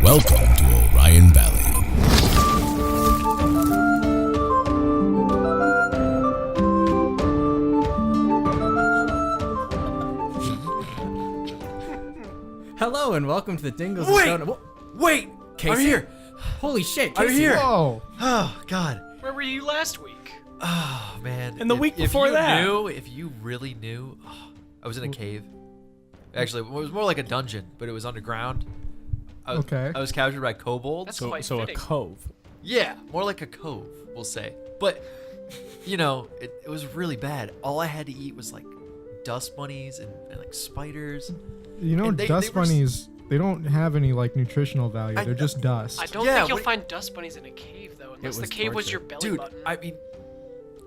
Welcome to Orion Valley. Hello and welcome to the Dingles Are. Wait! Casey? I'm here! Holy shit, I'm Casey. here! Whoa! Oh, God. Where were you last week? Oh, man. And the week before that. If you really knew, I was in a cave. Actually, it was more like a dungeon, but it was underground. I was captured by kobolds. That's quite So a fitting. cove. Yeah, more like a cove, we'll say. But, you know, it was really bad. All I had to eat was, like, dust bunnies and like, spiders. You know, And they dust were bunnies, they don't have any, like, nutritional value. I They're know. just dust. I don't Yeah, think you'll wait- find dust bunnies in a cave, though, unless the was cave was torture. your belly Dude, button. I mean,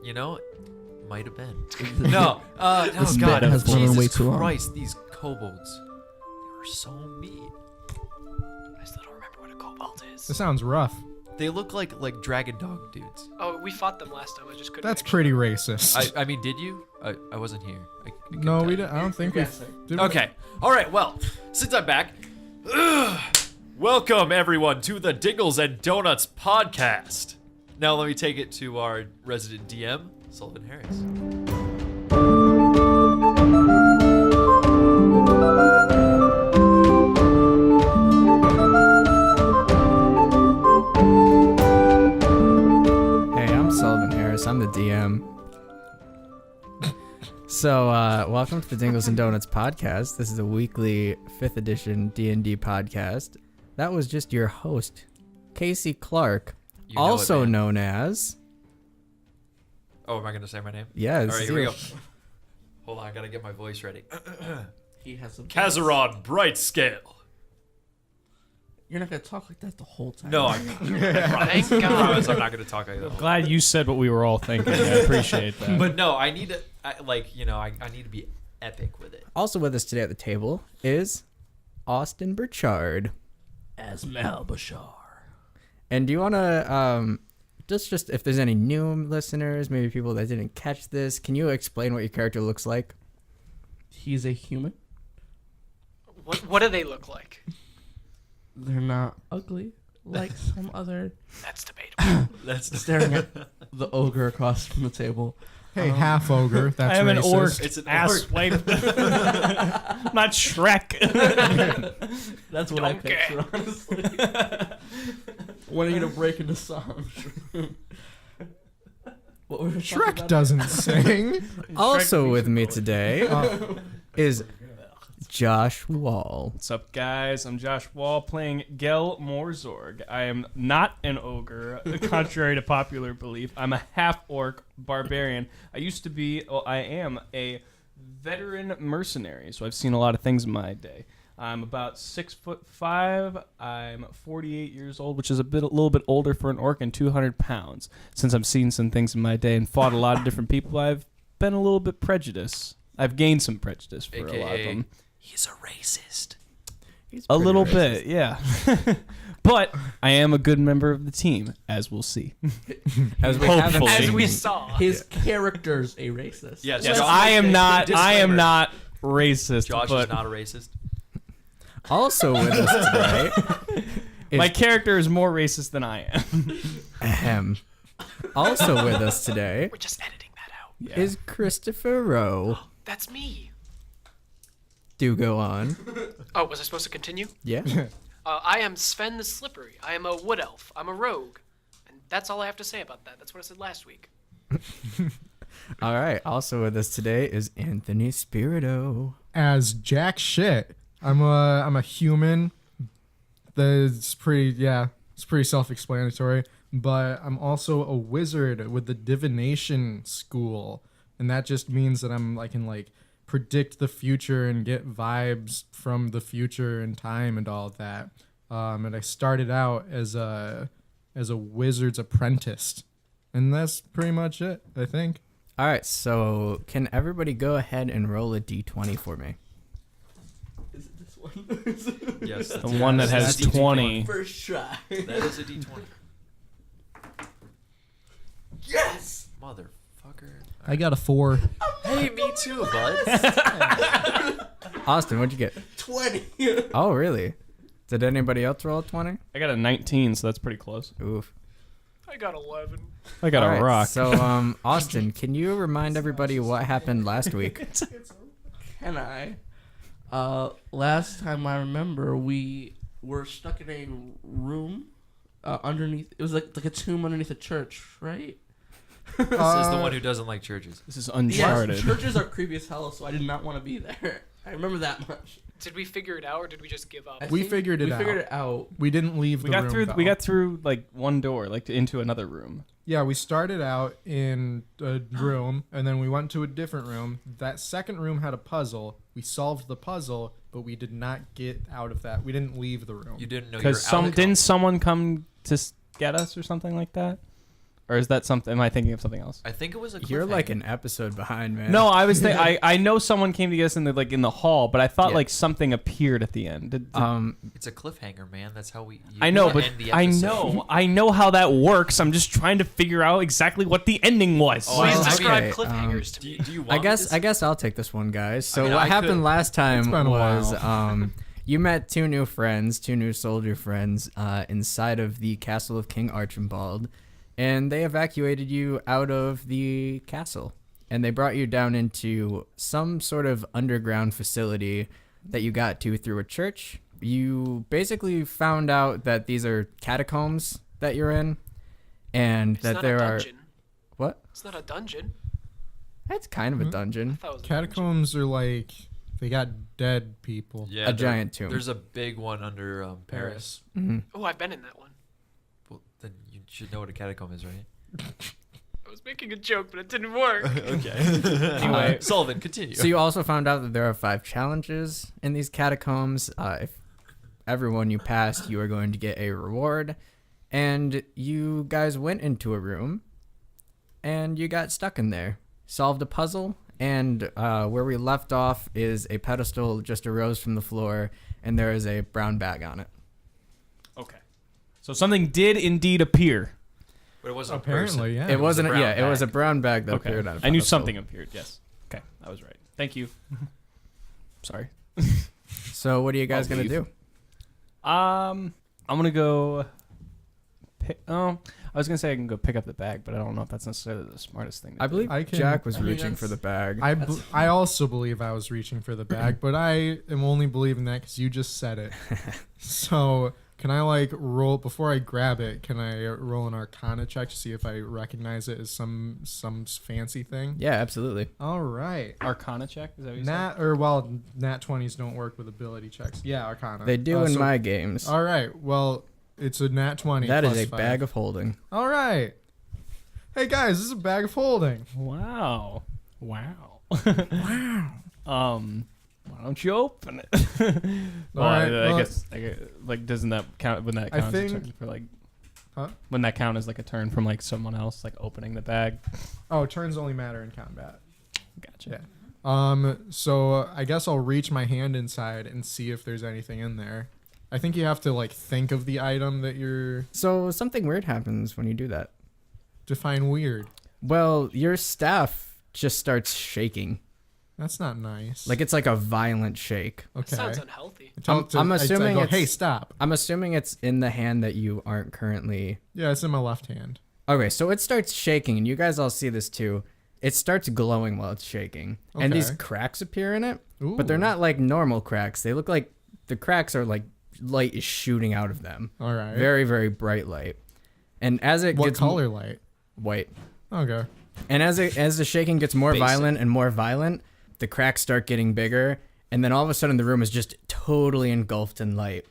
you know, might have been. No, oh, This God, bit has gone on Jesus way too long. Christ, these kobolds, they were so mean. I still don't remember what a cobalt is. That sounds rough. They look like dragon dog dudes. Oh, we fought them last time. I just couldn't. That's actually- pretty racist. I mean, did you? I wasn't here. I couldn't No, tell we you. didn't. I don't think we did. Okay. All right. Well, since I'm back, welcome everyone to the Dingles and Donuts podcast. Now let me take it to our resident DM, Sullivan Harris. Hey, I'm Sullivan Harris. I'm the DM. So, welcome to the Dingles and Donuts podcast. This is a weekly 5th edition D&D podcast. That was just your host, Casey Clark, You know it, also man. known as... Oh, am I gonna say my name? Yeah, All this right, is here we you. go. Hold on, I gotta get my voice ready. He has some. Kazaron Brightscale. You're not gonna talk like that the whole time. No, I Thank I God. promise I'm not gonna talk like that. Glad you said what we were all thinking. I appreciate that. But no, I need to, I need to be epic with it. Also with us today at the table is Austin Burchard. As Mal Bashar. And do you want to, just if there's any new listeners, maybe people that didn't catch this, can you explain what your character looks like? He's a human. What do they look like? They're not ugly like some other. That's debatable. That's Staring at the ogre across from the table. Hey, half ogre. That's I am an racist. orc. It's an ass orc. wipe. Not Shrek. That's what I Donkey. picture, honestly. When are you gonna break into song? What were we talking Shrek about? doesn't sing. Also with me today is Josh Wall. What's up, guys? I'm Josh Wall playing Gel Morzorg. I am not an ogre, contrary to popular belief. I'm a half-orc barbarian. I am a veteran mercenary, so I've seen a lot of things in my day. I'm about 6'5". I'm 48 years old, which is a little bit older for an orc, and 200 pounds. Since I've seen some things in my day and fought a lot of different people, I've been a little bit prejudiced. I've gained some prejudice for a lot of AKA, them. he's a racist. He's A pretty little racist. bit, yeah. But I am a good member of the team, as we'll see. As we haven't Hopefully. As seen. we saw. His character's a racist. Yes, Yes, Josh- I am not Disclaimer. racist, Josh but is not a racist. Also with us today my character is more racist than I am. Ahem. Also with us today We're just editing that out. is Christopher Rowe. That's me. Do go on. Oh, was I supposed to continue? Yeah. I am Sven the Slippery. I am a wood elf. I'm a rogue. And that's all I have to say about that. That's what I said last week. All right. Also with us today is Anthony Spirito. As jack shit. I'm a human. It's pretty self-explanatory. But I'm also a wizard with the divination school, and that just means that I can predict the future and get vibes from the future and time and all of that. And I started out as a wizard's apprentice, and that's pretty much it, I think. All right. So can everybody go ahead and roll a d20 for me? Is it this one? Yes, The one that has that's a D20. 20. First try. That is a D20. Yes! Motherfucker. I got a 4. Hey, me too, bud. Austin, what'd you get? 20. Oh, really? Did anybody else roll a 20? I got a 19, so that's pretty close. Oof. I got 11. I got All a right, rock. So, Austin, can you remind everybody what happened last week? Can I? Last time I remember, we were stuck in a room underneath. It was like a tomb underneath a church, right? This is the one who doesn't like churches. This is Uncharted. Yes, churches are creepy as hell, so I did not want to be there. I remember that much. Did we figure it out, or did we just give up? We figured it out. We didn't leave We the got room. through. though. We got through like one door, like into another room. Yeah, we started out in a room, and then we went to a different room. That second room had a puzzle. We solved the puzzle, but we did not get out of that. We didn't leave the room. You didn't know you were Because out of the didn't someone come to get us or something like that? Or is that something? Am I thinking of something else? I think it was a You're like cliffhanger. an episode behind, man. No, I was. I know someone came to get us in the hall, but I thought Yeah. like something appeared at the end. It's a cliffhanger, man. That's how we. I know, you but end the I episode. know how that works. I'm just trying to figure out exactly what the ending was. Oh, Please well, describe okay, cliffhangers to Do me. you, do you want I me guess to I guess I'll take this one, guys. So I mean, what I happened could. last time It's been a was while. you met two new friends, two new soldier friends, inside of the castle of King Archibald, and they evacuated you out of the castle, and they brought you down into some sort of underground facility that you got to through a church. You basically found out that these are catacombs that you're in, and It's that not there a are dungeon. what? It's not a dungeon. That's kind of a dungeon. I thought it was a dungeon. Catacombs are like they got dead people. Yeah, A there- giant tomb. There's a big one under Paris. Mm-hmm. Oh, I've been in that one. Well, then you should know what a catacomb is, right? I was making a joke, but it didn't work. Okay. Anyway. Sullivan, continue. So you also found out that there are 5 challenges in these catacombs. If everyone you passed, you are going to get a reward. And you guys went into a room, and you got stuck in there. Solved a puzzle, and where we left off is a pedestal just arose from the floor, and there is a brown bag on it. Okay. So something did indeed appear. But it wasn't Apparently, yeah. It wasn't. brown It was a bag. brown bag that Okay. appeared on a I knew pedestal. something appeared. Yes. Okay, I was right. Thank you. Sorry. So what are you guys I'll gonna leave. do? I'm gonna go. I was gonna say I can go pick up the bag, but I don't know if that's necessarily the smartest thing. To I do. believe I can- Jack was I mean, reaching for the bag. I also believe I was reaching for the bag, but I am only believing that because you just said it. So can I like roll before I grab it? Can I roll an Arcana check to see if I recognize it as some fancy thing? Yeah, absolutely. All right. Arcana check. Is that what you Nat 20s don't work with ability checks. Yeah, Arcana. They do in so- my games. All right. Well, it's a nat 20. That is plus a 5. bag of holding. All right. Hey guys, this is a bag of holding. said? Wow. Wow. Why don't you open it? Well, Alright, I well- guess like doesn't that count when that I counts as a think- turn for like? Huh? When that count as like a turn from like someone else like opening the bag? Oh, turns only matter in combat. Gotcha. Yeah. So I guess I'll reach my hand inside and see if there's anything in there. I think you have to like think of the item that you're So something weird happens when you do that. define weird. Well, your staff just starts shaking. That's not nice. Like it's like a violent shake. okay. Sounds unhealthy. I'm assuming I go, it's- hey, stop. I'm assuming it's in the hand that you aren't currently. Yeah, it's in my left hand. Okay, so it starts shaking, and you guys all see this too. It starts glowing while it's shaking, and these Okay. cracks appear in it, Ooh. but they're not like normal cracks. They look like the cracks are like light is shooting out of them. All right. Very, very bright light. And as it What gets color light? white. Okay. And as the shaking gets more Basic. violent and more violent, the cracks start getting bigger, and then all of a sudden the room is just totally engulfed in light.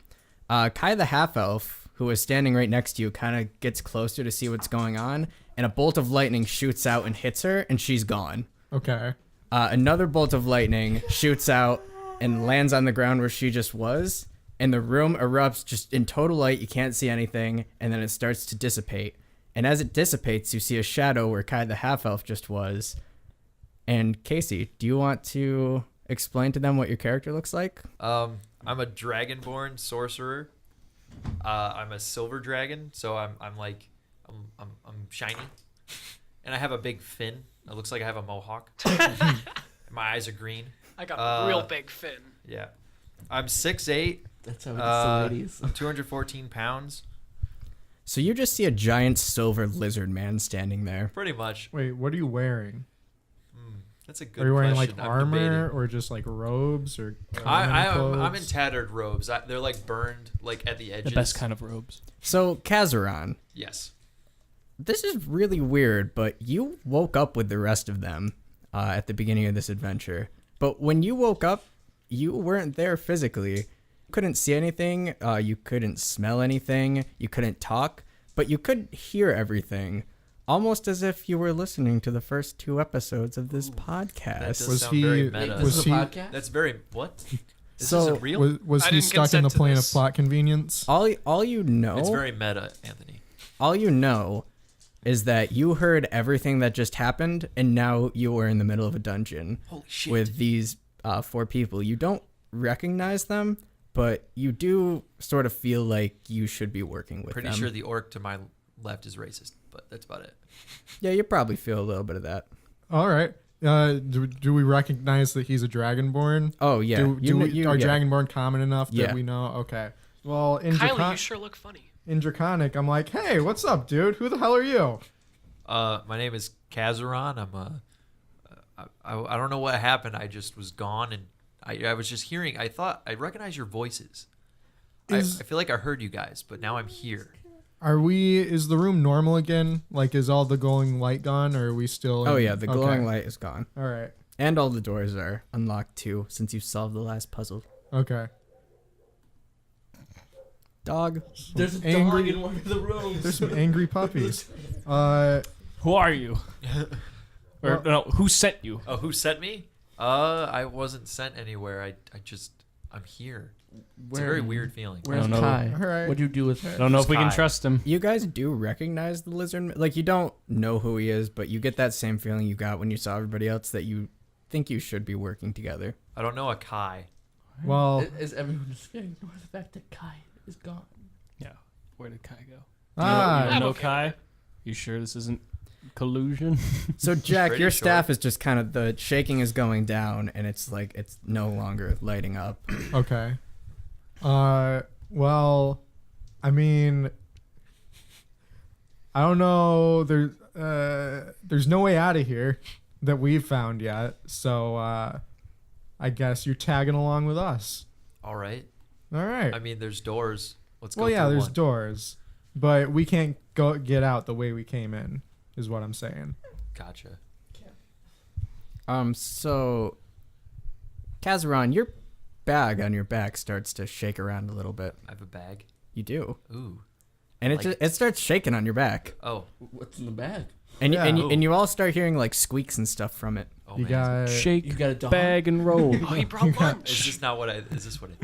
Kai the half elf, who is standing right next to you, kind of gets closer to see what's going on, and a bolt of lightning shoots out and hits her, and she's gone. Okay. Another bolt of lightning shoots out and lands on the ground where she just was, and the room erupts just in total light. You can't see anything, and then it starts to dissipate. And as it dissipates, you see a shadow where Kai the half elf just was. And Casey, do you want to explain to them what your character looks like? I'm a dragonborn sorcerer. I'm a silver dragon, so I'm shiny, and I have a big fin. It looks like I have a mohawk. My eyes are green. I got a real big fin. Yeah. I'm 6'8". That's how we get the ladies. I'm 214 pounds. So you just see a giant silver lizard man standing there. Pretty much. Wait, what are you wearing? That's a good Are you wearing question. like I'm armor debating. or just like robes or? I'm in tattered robes. They're like burned like at the edges. The best kind of robes. So Kazaron, Yes. this is really weird, but you woke up with the rest of them at the beginning of this adventure. But when you woke up, you weren't there physically. You couldn't see anything. You couldn't smell anything. You couldn't talk, but you could hear everything. Almost as if you were listening to the first 2 episodes of this That podcast. does Was sound he- very Wait, meta. this was is a he- podcast? That's very what? This So, isn't real. Was I he didn't stuck in the consent to plane of this. plot convenience? All you know, It's very meta, Anthony. all you know is that you heard everything that just happened, and now you are in the middle of a dungeon Holy shit. with these 4 people. You don't recognize them, but you do sort of feel like you should be working with Pretty them. sure the orc to my left is racist, but that's about it. Yeah, you probably feel a little bit of that. All right. Do we recognize that he's a dragonborn? Oh yeah, Are yeah. dragonborn common enough that Yeah. we know? Okay. Well, in Kylie, you sure look funny. in Draconic, I'm like, hey, what's up, dude? Who the hell are you? My name is Kazaron. I don't know what happened. I just was gone, and I was just hearing. I thought I recognized your voices. I feel like I heard you guys, but now I'm here. Is the room normal again? Like, is all the glowing light gone, or are we still? Oh yeah, the glowing Okay. light is gone, All right. and all the doors are unlocked too, since you solved the last puzzle. Okay. Dog. There's a Angry- dog in one of the rooms. There's some angry puppies. Who are you? Or no, who sent you? Oh, who sent me? I wasn't sent anywhere. I'm here. It's a very weird feeling. Where's I don't know. Kai? All right. What'd you do with I her? don't know if we can Sky. trust him. You guys do recognize the lizard? Like, you don't know who he is, but you get that same feeling you got when you saw everybody else, that you think you should be working together. I don't know a Kai. Well, Is everyone just getting ignore the fact that Kai is gone? Yeah. Where did Kai go? ah, I'm No okay Kai? with it. You sure this isn't collusion? So, Jack, Pretty your sure. staff is just kind of, the shaking is going down, and it's like, it's no longer lighting up. okay. Well, I mean, I don't know. There's no way out of here that we've found yet. So, I guess you're tagging along with us. All right. All right. I mean, there's doors. Let's go. Well, yeah, through there's one. doors, but we can't get out the way we came in, is what I'm saying. Gotcha. So, Kazaron, your bag on your back starts to shake around a little bit. I have a bag. You do. Ooh. And it Like- just, it starts shaking on your back. Oh. What's in the bag? And, Yeah. and you all start hearing like squeaks and stuff from it. Oh You man. got Shake, You got a dog? bag, and roll. Oh, he brought lunch. Is this not what I? Is this what it?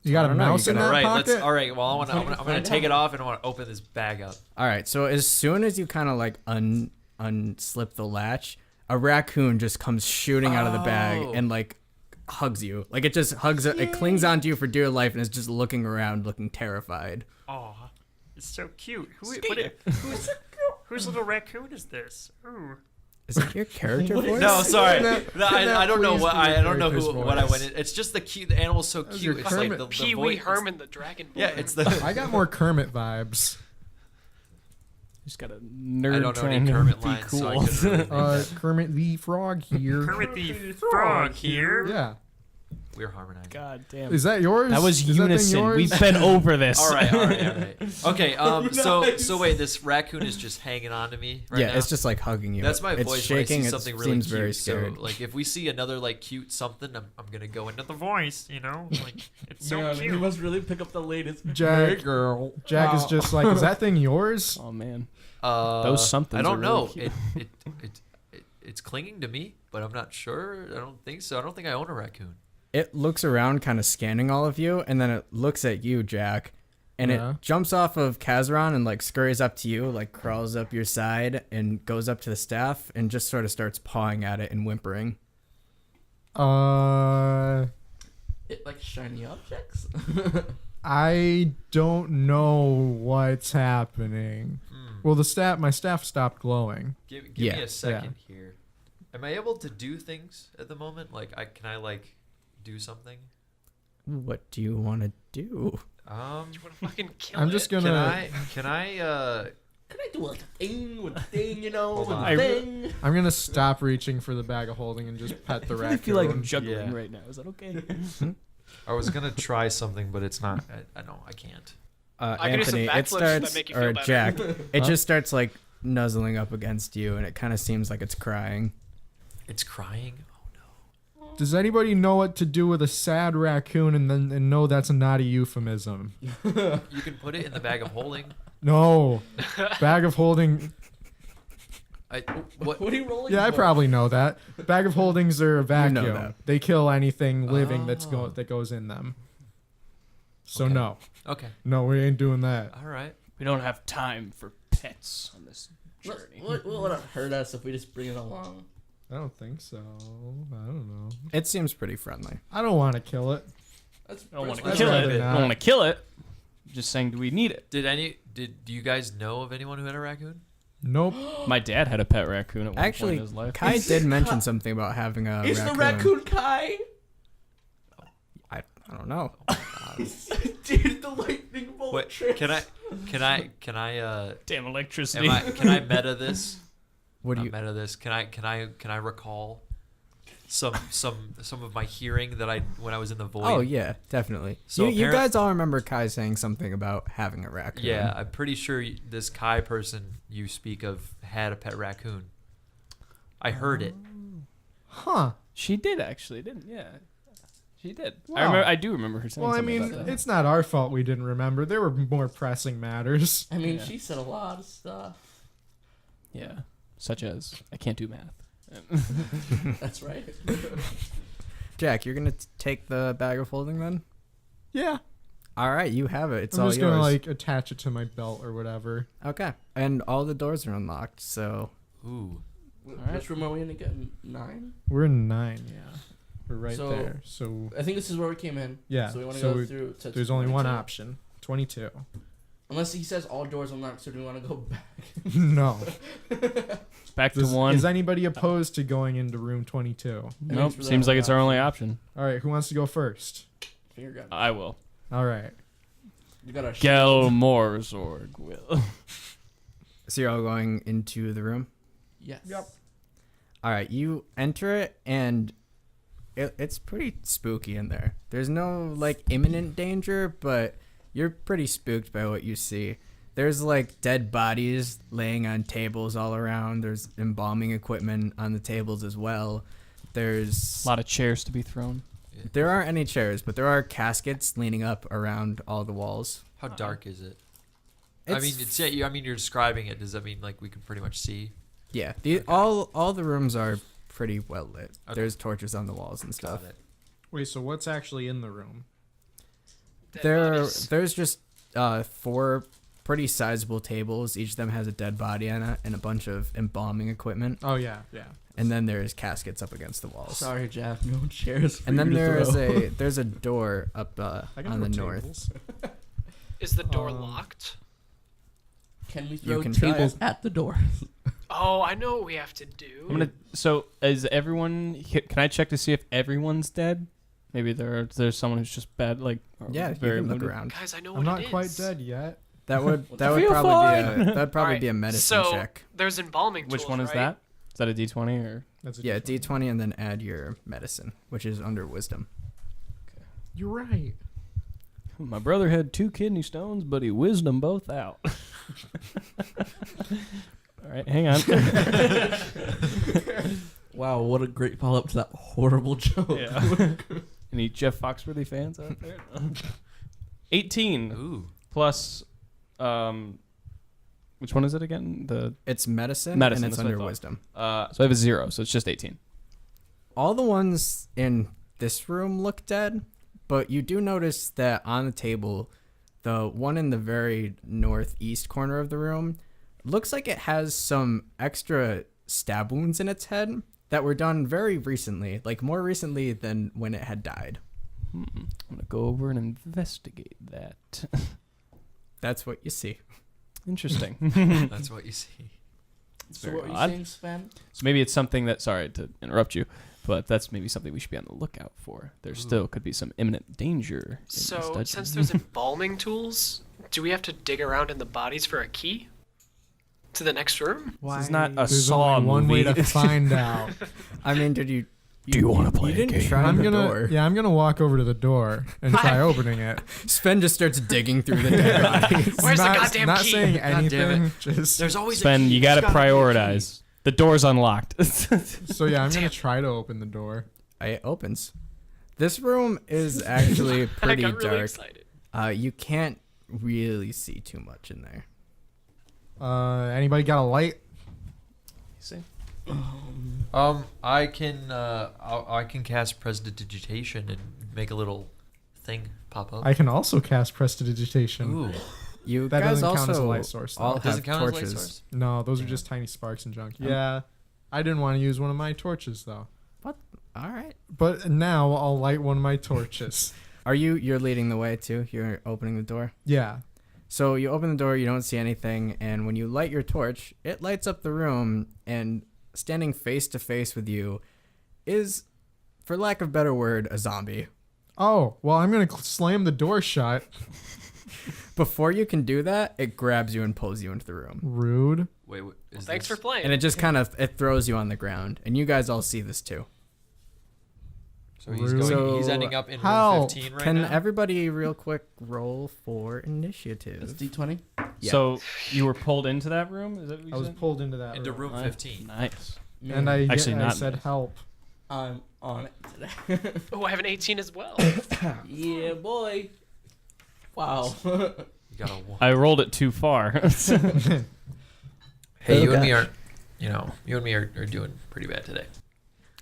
you got I a don't know, mouse you in gotta- that All right. pocket. Let's. All right. Well, I'm gonna Find take out. it off and I want to open this bag up. All right, so as soon as you kind of like unslip the latch, a raccoon just comes shooting out of the bag Oh. and like hugs you. Like it just hugs, it clings onto you for dear life and is just looking around, looking terrified. Oh, it's so cute. Whose little raccoon is this? Ooh. Is that your character voice? No, sorry. that- No, can that I don't know please what be I your don't know character's what I voice? went in. It's just the cute. The animal's so was your cute. It's like Kermit. the Pee voice. Wee Herman, the dragon boy. Yeah, it's the. I got more Kermit vibes. Just got a nerd I don't know trying any to Kermit be lines, cool. so I couldn't really make that. Kermit the Frog here. Kermit the Frog here. Yeah. We're harmonizing. God damn. Is that yours? That was Is that thing unison. yours? We've been over this. All right. Okay. So wait, this raccoon is just hanging on to me right yeah, now. it's just like hugging you. That's my it's voice shaking. when I see It something really seems cute. very scared. So like, if we see another like cute something, I'm gonna go into The voice, you know, like it's so Man, he cute. must really pick up the latest. Jack. girl. Jack is just like, is that thing yours? Oh man. Those somethings I don't are know. really It's clinging to me, but I'm not sure. I don't think so. I don't think I own a raccoon. It looks around, kind of scanning all of you, and then it looks at you, Jack, and Yeah. it jumps off of Kazaron and like scurries up to you, like crawls up your side and goes up to the staff and just sort of starts pawing at it and whimpering. It like shiny objects. I don't know what's happening. Well, my staff stopped glowing. Give Yeah, me a second here. Am I able to do things at the moment? Like, can I like do something? What do you want to do? You want to fucking kill I'm it? just Can gonna. I Can I do a thing with a thing, you know? Hold With on. a thing? I'm gonna stop reaching for the bag of holding and just pet the I raccoon. feel like I'm juggling Yeah. right now. Is that okay? I was gonna try something, but it's not. I know I can't. I can do some Anthony, it backflips that starts, make you or feel better. Jack, it Huh? just starts like nuzzling up against you, and it kind of seems like it's crying. It's crying. Oh no. Does anybody know what to do with a sad raccoon and know that's not a euphemism? You can put it in the bag of holding. No. Bag of holding. What? What are you rolling Yeah, I for? probably know that. Bag of holdings are a vacuum. that. They kill anything living Oh. that goes in them. So Okay. no. Okay. No, we ain't doing that. All right. We don't have time for pets on this journey. What would it hurt us if we just bring it along? I don't think so. I don't know. It seems pretty friendly. I don't want to kill it. That's I don't want to I'd kill it. rather I not. don't want to kill it. Just saying, do we need it? Do you guys know of anyone who had a raccoon? Nope. My dad had a pet raccoon at one Actually, point in his life. Kai did mention something about having a Is raccoon. the raccoon Kai? I don't know. Dude, the lightning bolt Wait, trick. can I Damn electricity. can I meta this? What do Not you? meta this? Can I recall some of my hearing that when I was in the void? Oh yeah, definitely. So you guys all remember Kai saying something about having a raccoon. Yeah, I'm pretty sure this Kai person you speak of had a pet raccoon. I heard it. Huh. She did actually, didn't? Yeah, she did. Wow. I do remember her saying. Well, I something mean, about that. it's not our fault we didn't remember. There were more pressing matters. I mean, Yeah. she said a lot of stuff. Yeah, such as I can't do math. That's right. Jack, you're gonna take the bag of holding then? Yeah. All right, you have it. It's I'm all just yours. gonna like attach it to my belt or whatever. Okay, and all the doors are unlocked. So Ooh. Which room are we in again? 9? We're in 9. Yeah. We're right So- there. So I think this is where we came in. yeah. So we want to so go we- through to there's only one 22. option. 22. Unless he says all doors unlocked, so do we want to go back? No. It's back to one. Is anybody opposed to going into room 22? Nope. for Seems that like it's our only option. All right. Who wants to go first? Finger gun. I will. All right. You got a Gelmore Zorg will. So you're all going into the room? Yes. Yep. All right, you enter it, and it's pretty spooky in there. There's no, like, imminent danger, but you're pretty spooked by what you see. There's, like, dead bodies laying on tables all around. There's embalming equipment on the tables as well. There's... A lot of chairs to be thrown. There aren't any chairs, but there are caskets leaning up around all the walls. How dark is it? It's- I mean, you're describing it. Does that mean like we can pretty much see? Yeah, all the rooms are pretty well lit. Okay. There's torches on the walls and stuff. Got it. Wait. So what's actually in the room? Dead There's bodies. just 4 pretty sizable tables. Each of them has a dead body on it and a bunch of embalming equipment. Oh yeah. Yeah. And then there's caskets up against the walls. Sorry, Jack. No chairs. For And then you to throw. there's a door up I got on the no north. tables. Is the door locked? Can we throw can try tables it. at the door? Oh, I know what we have to do. I'm gonna. So is everyone? Can I check to see if everyone's dead? Maybe there's someone who's just bad. Like Yeah, you very can look wounded. around. Guys, I know what I'm not it is. quite dead yet. That would What that the- would Feel probably fine. that'd probably Alright, be a medicine so, check. there's embalming Which tools, one is right? that? Is that a D20 or? That's a Yeah, different- D20 and then add your medicine, which is under wisdom. You're right. My brother had 2 kidney stones, but he whizzed them both out. All right, hang on. Wow, what a great follow up to that horrible joke. Yeah. Any Jeff Foxworthy fans out there? 18 Ooh. plus, which one is it again? It's medicine, Medicine, and it's that's what I under thought. wisdom. So I have a 0, so it's just 18. All the ones in this room look dead, but you do notice that on the table, the one in the very northeast corner of the room looks like it has some extra stab wounds in its head that were done very recently, like more recently than when it had died. I'm gonna go over and investigate that. That's what you see. Interesting. That's what you see. So very what were you odd. saying, Sven? So maybe it's something that. Sorry to interrupt you, but that's maybe something we should be on the lookout for. There still could be some imminent danger in this So, dungeon. since there's embalming tools, do we have to dig around in the bodies for a key to the next room? This is not a There's Saw only one movie. way to find out. I mean, did you? Do you wanna play You a didn't game? try I'm the gonna door. I'm gonna walk over to the door and try opening it. Sven just starts digging through the dead bodies. Where's the not, goddamn not key? saying God damn anything. Just There's always Sven, a key. you got to There's gotta be a key. prioritize. The door's unlocked. so yeah, I'm gonna try to open the door. It opens. This room is actually I pretty got really dark. excited. You can't really see too much in there. Anybody got a light? See? I can cast prestidigitation and make a little thing pop up. I can also cast prestidigitation. Ooh, You That guys doesn't count also as a light source, though. all does have it count as light torches. source? No, those are just tiny sparks and junk. Yeah, I didn't want to use one of my torches though. All right. But now I'll light one of my torches. You're leading the way too? You're opening the door? Yeah. So you open the door, you don't see anything, and when you light your torch, it lights up the room, and standing face to face with you is, for lack of a better word, a zombie. Oh, well, I'm going to slam the door shut. Before you can do that, it grabs you and pulls you into the room. Rude. wait, is Thanks this, for playing. And it just kind of it throws you on the ground, and you guys all see this too. So he's Rude. going. He's So, ending up in room how 15 right Can now. everybody real quick roll for It's initiative? D20. Yeah. So you were pulled into that room? Is that what you I was said? pulled into that into room. room 15. Nice. And I, Actually, I not said nice. help. I'm on it today. Oh, I have an 18 as well. Yeah, boy. Wow. You got a one. I rolled it too far. Hey, you Oh, and me are, you and me are doing pretty bad today.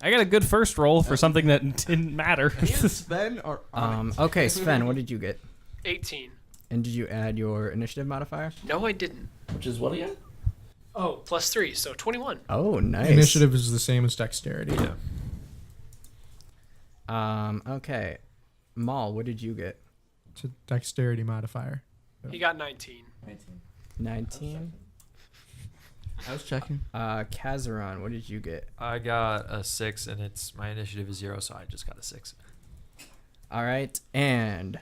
I got a good first roll for something that didn't matter. Me and Sven are on it. Okay, Sven, what did you get? 18. And did you add your initiative modifier? No, I didn't. Which is what again? Oh, +3, so 21. Oh, nice. Initiative is the same as dexterity. Yeah. Okay. Maul, what did you get? It's a dexterity modifier. He got 19. 19. I was checking. Kazaron, what did you get? I got a 6, and my initiative is 0, so I just got a 6. All right, and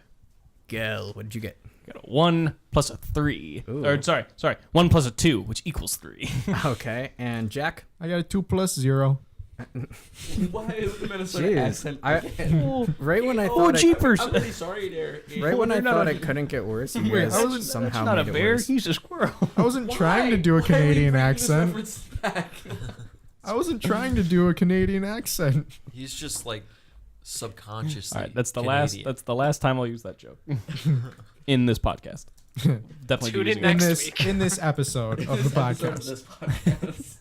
Gel, what did you get? Got a 1 plus a 3. Ooh. Or sorry, 1 plus a 2, which equals 3. Okay, and Jack? I got a 2 plus 0. Why is the Minnesota Jeez, accent I- again? Right when I Oh, thought jeepers! I'm really sorry there. right when I You're not thought a- it couldn't get worse, you Wait, guys I wasn't- somehow That's not a made it bear. worse. He's a squirrel. I wasn't trying to do a Why are we Canadian bringing this accent. reference back? I wasn't trying to do a Canadian accent. He's just like subconsciously. All right, that's the Canadian. last time I'll use that joke in this podcast. Definitely Tune be in using next in this week. in this episode of the Episode of podcast. this podcast.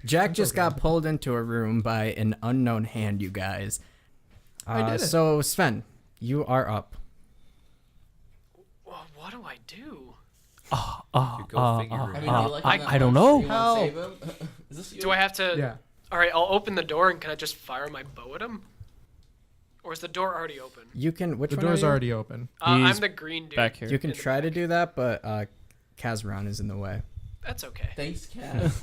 Jack just got pulled into a room by an unknown hand, you guys. I did it. So, Sven, you are up. Well, what do I do? You go figure. I mean, do you like him that I don't much? know. Do you wanna save him? Is this you? Do I have to... Yeah. All right, I'll open the door, and can I just fire my bow at him? Or is the door already open? You can. Which The one are door's you? already open. I'm He's the green dude. back here. You can in the try to back. do that, but Kazaron is in the way. That's okay. Thanks, Cass.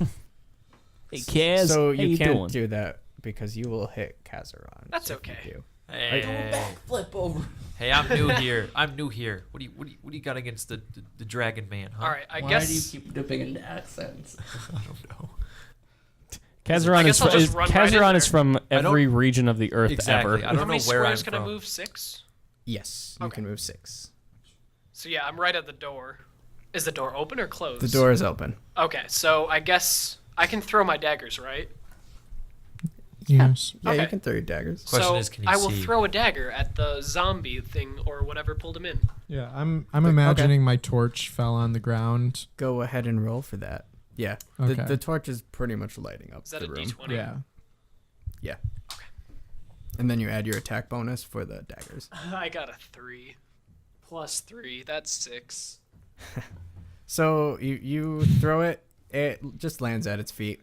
Hey, Kaz, So how you can't doing? do that because you will hit Kazaron. That's if you okay. do. Hey, Flip over. hey, I'm new here. I'm new here. What do you got against the dragon man? Huh? All right, I Why guess... do you keep dipping into accents? I don't know. Kazaron I guess I'll just run right in Kazaron is there. from every region of the earth Exactly. ever. I don't How know many where I'm squares can I from. move? 6? Yes, you Okay. can move 6. So yeah, I'm right at the door. Is the door open or closed? The door is open. Okay, so I guess I can throw my daggers, right? Yes. Yeah, you Okay. can throw your daggers. Question so is, can you I will see? throw a dagger at the zombie thing or whatever pulled him in. Yeah, I'm imagining my torch fell on the ground. Go ahead and roll for that. Yeah, Okay. the torch is pretty much lighting up Is that the a room. D20? Yeah. Yeah. And then you add your attack bonus for the daggers. I got a 3. Plus 3, that's 6. So you throw it, it just lands at its feet,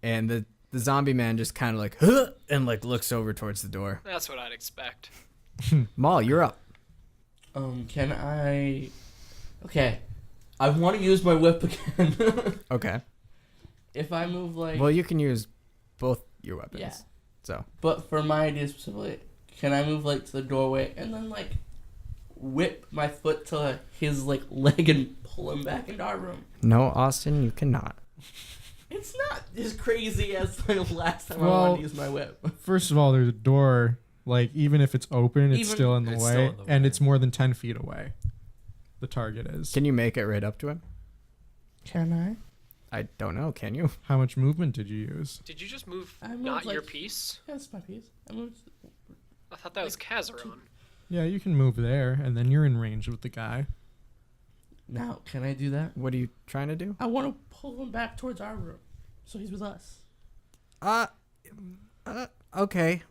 and the zombie man just kind of like, huh, and like looks over towards the door. That's what I'd expect. Maul, you're up. Can I... Okay. I want to use my whip again. Okay. If I move like... Well, you can use both your weapons. Yeah. So But for my idea specifically, can I move like to the doorway and then like whip my foot to his like leg and pull him back into our room? no, Austin, you cannot. It's not as crazy as the last time I Well- wanted to use my whip. First of all, there's a door. Like, even if it's open, it's Even- still in the It's way, still in the and way. it's more than 10 feet away. The target is. Can you make it right up to him? Can I? I don't know. Can you? How much movement did you use? Did you just move I moved, not your like- piece? Yeah, that's my piece. I moved. I thought that was Kazaron. Yeah, you can move there, and then you're in range with the guy. Now, can I do that? What are you trying to do? I want to pull him back towards our room, so he's with us. Okay.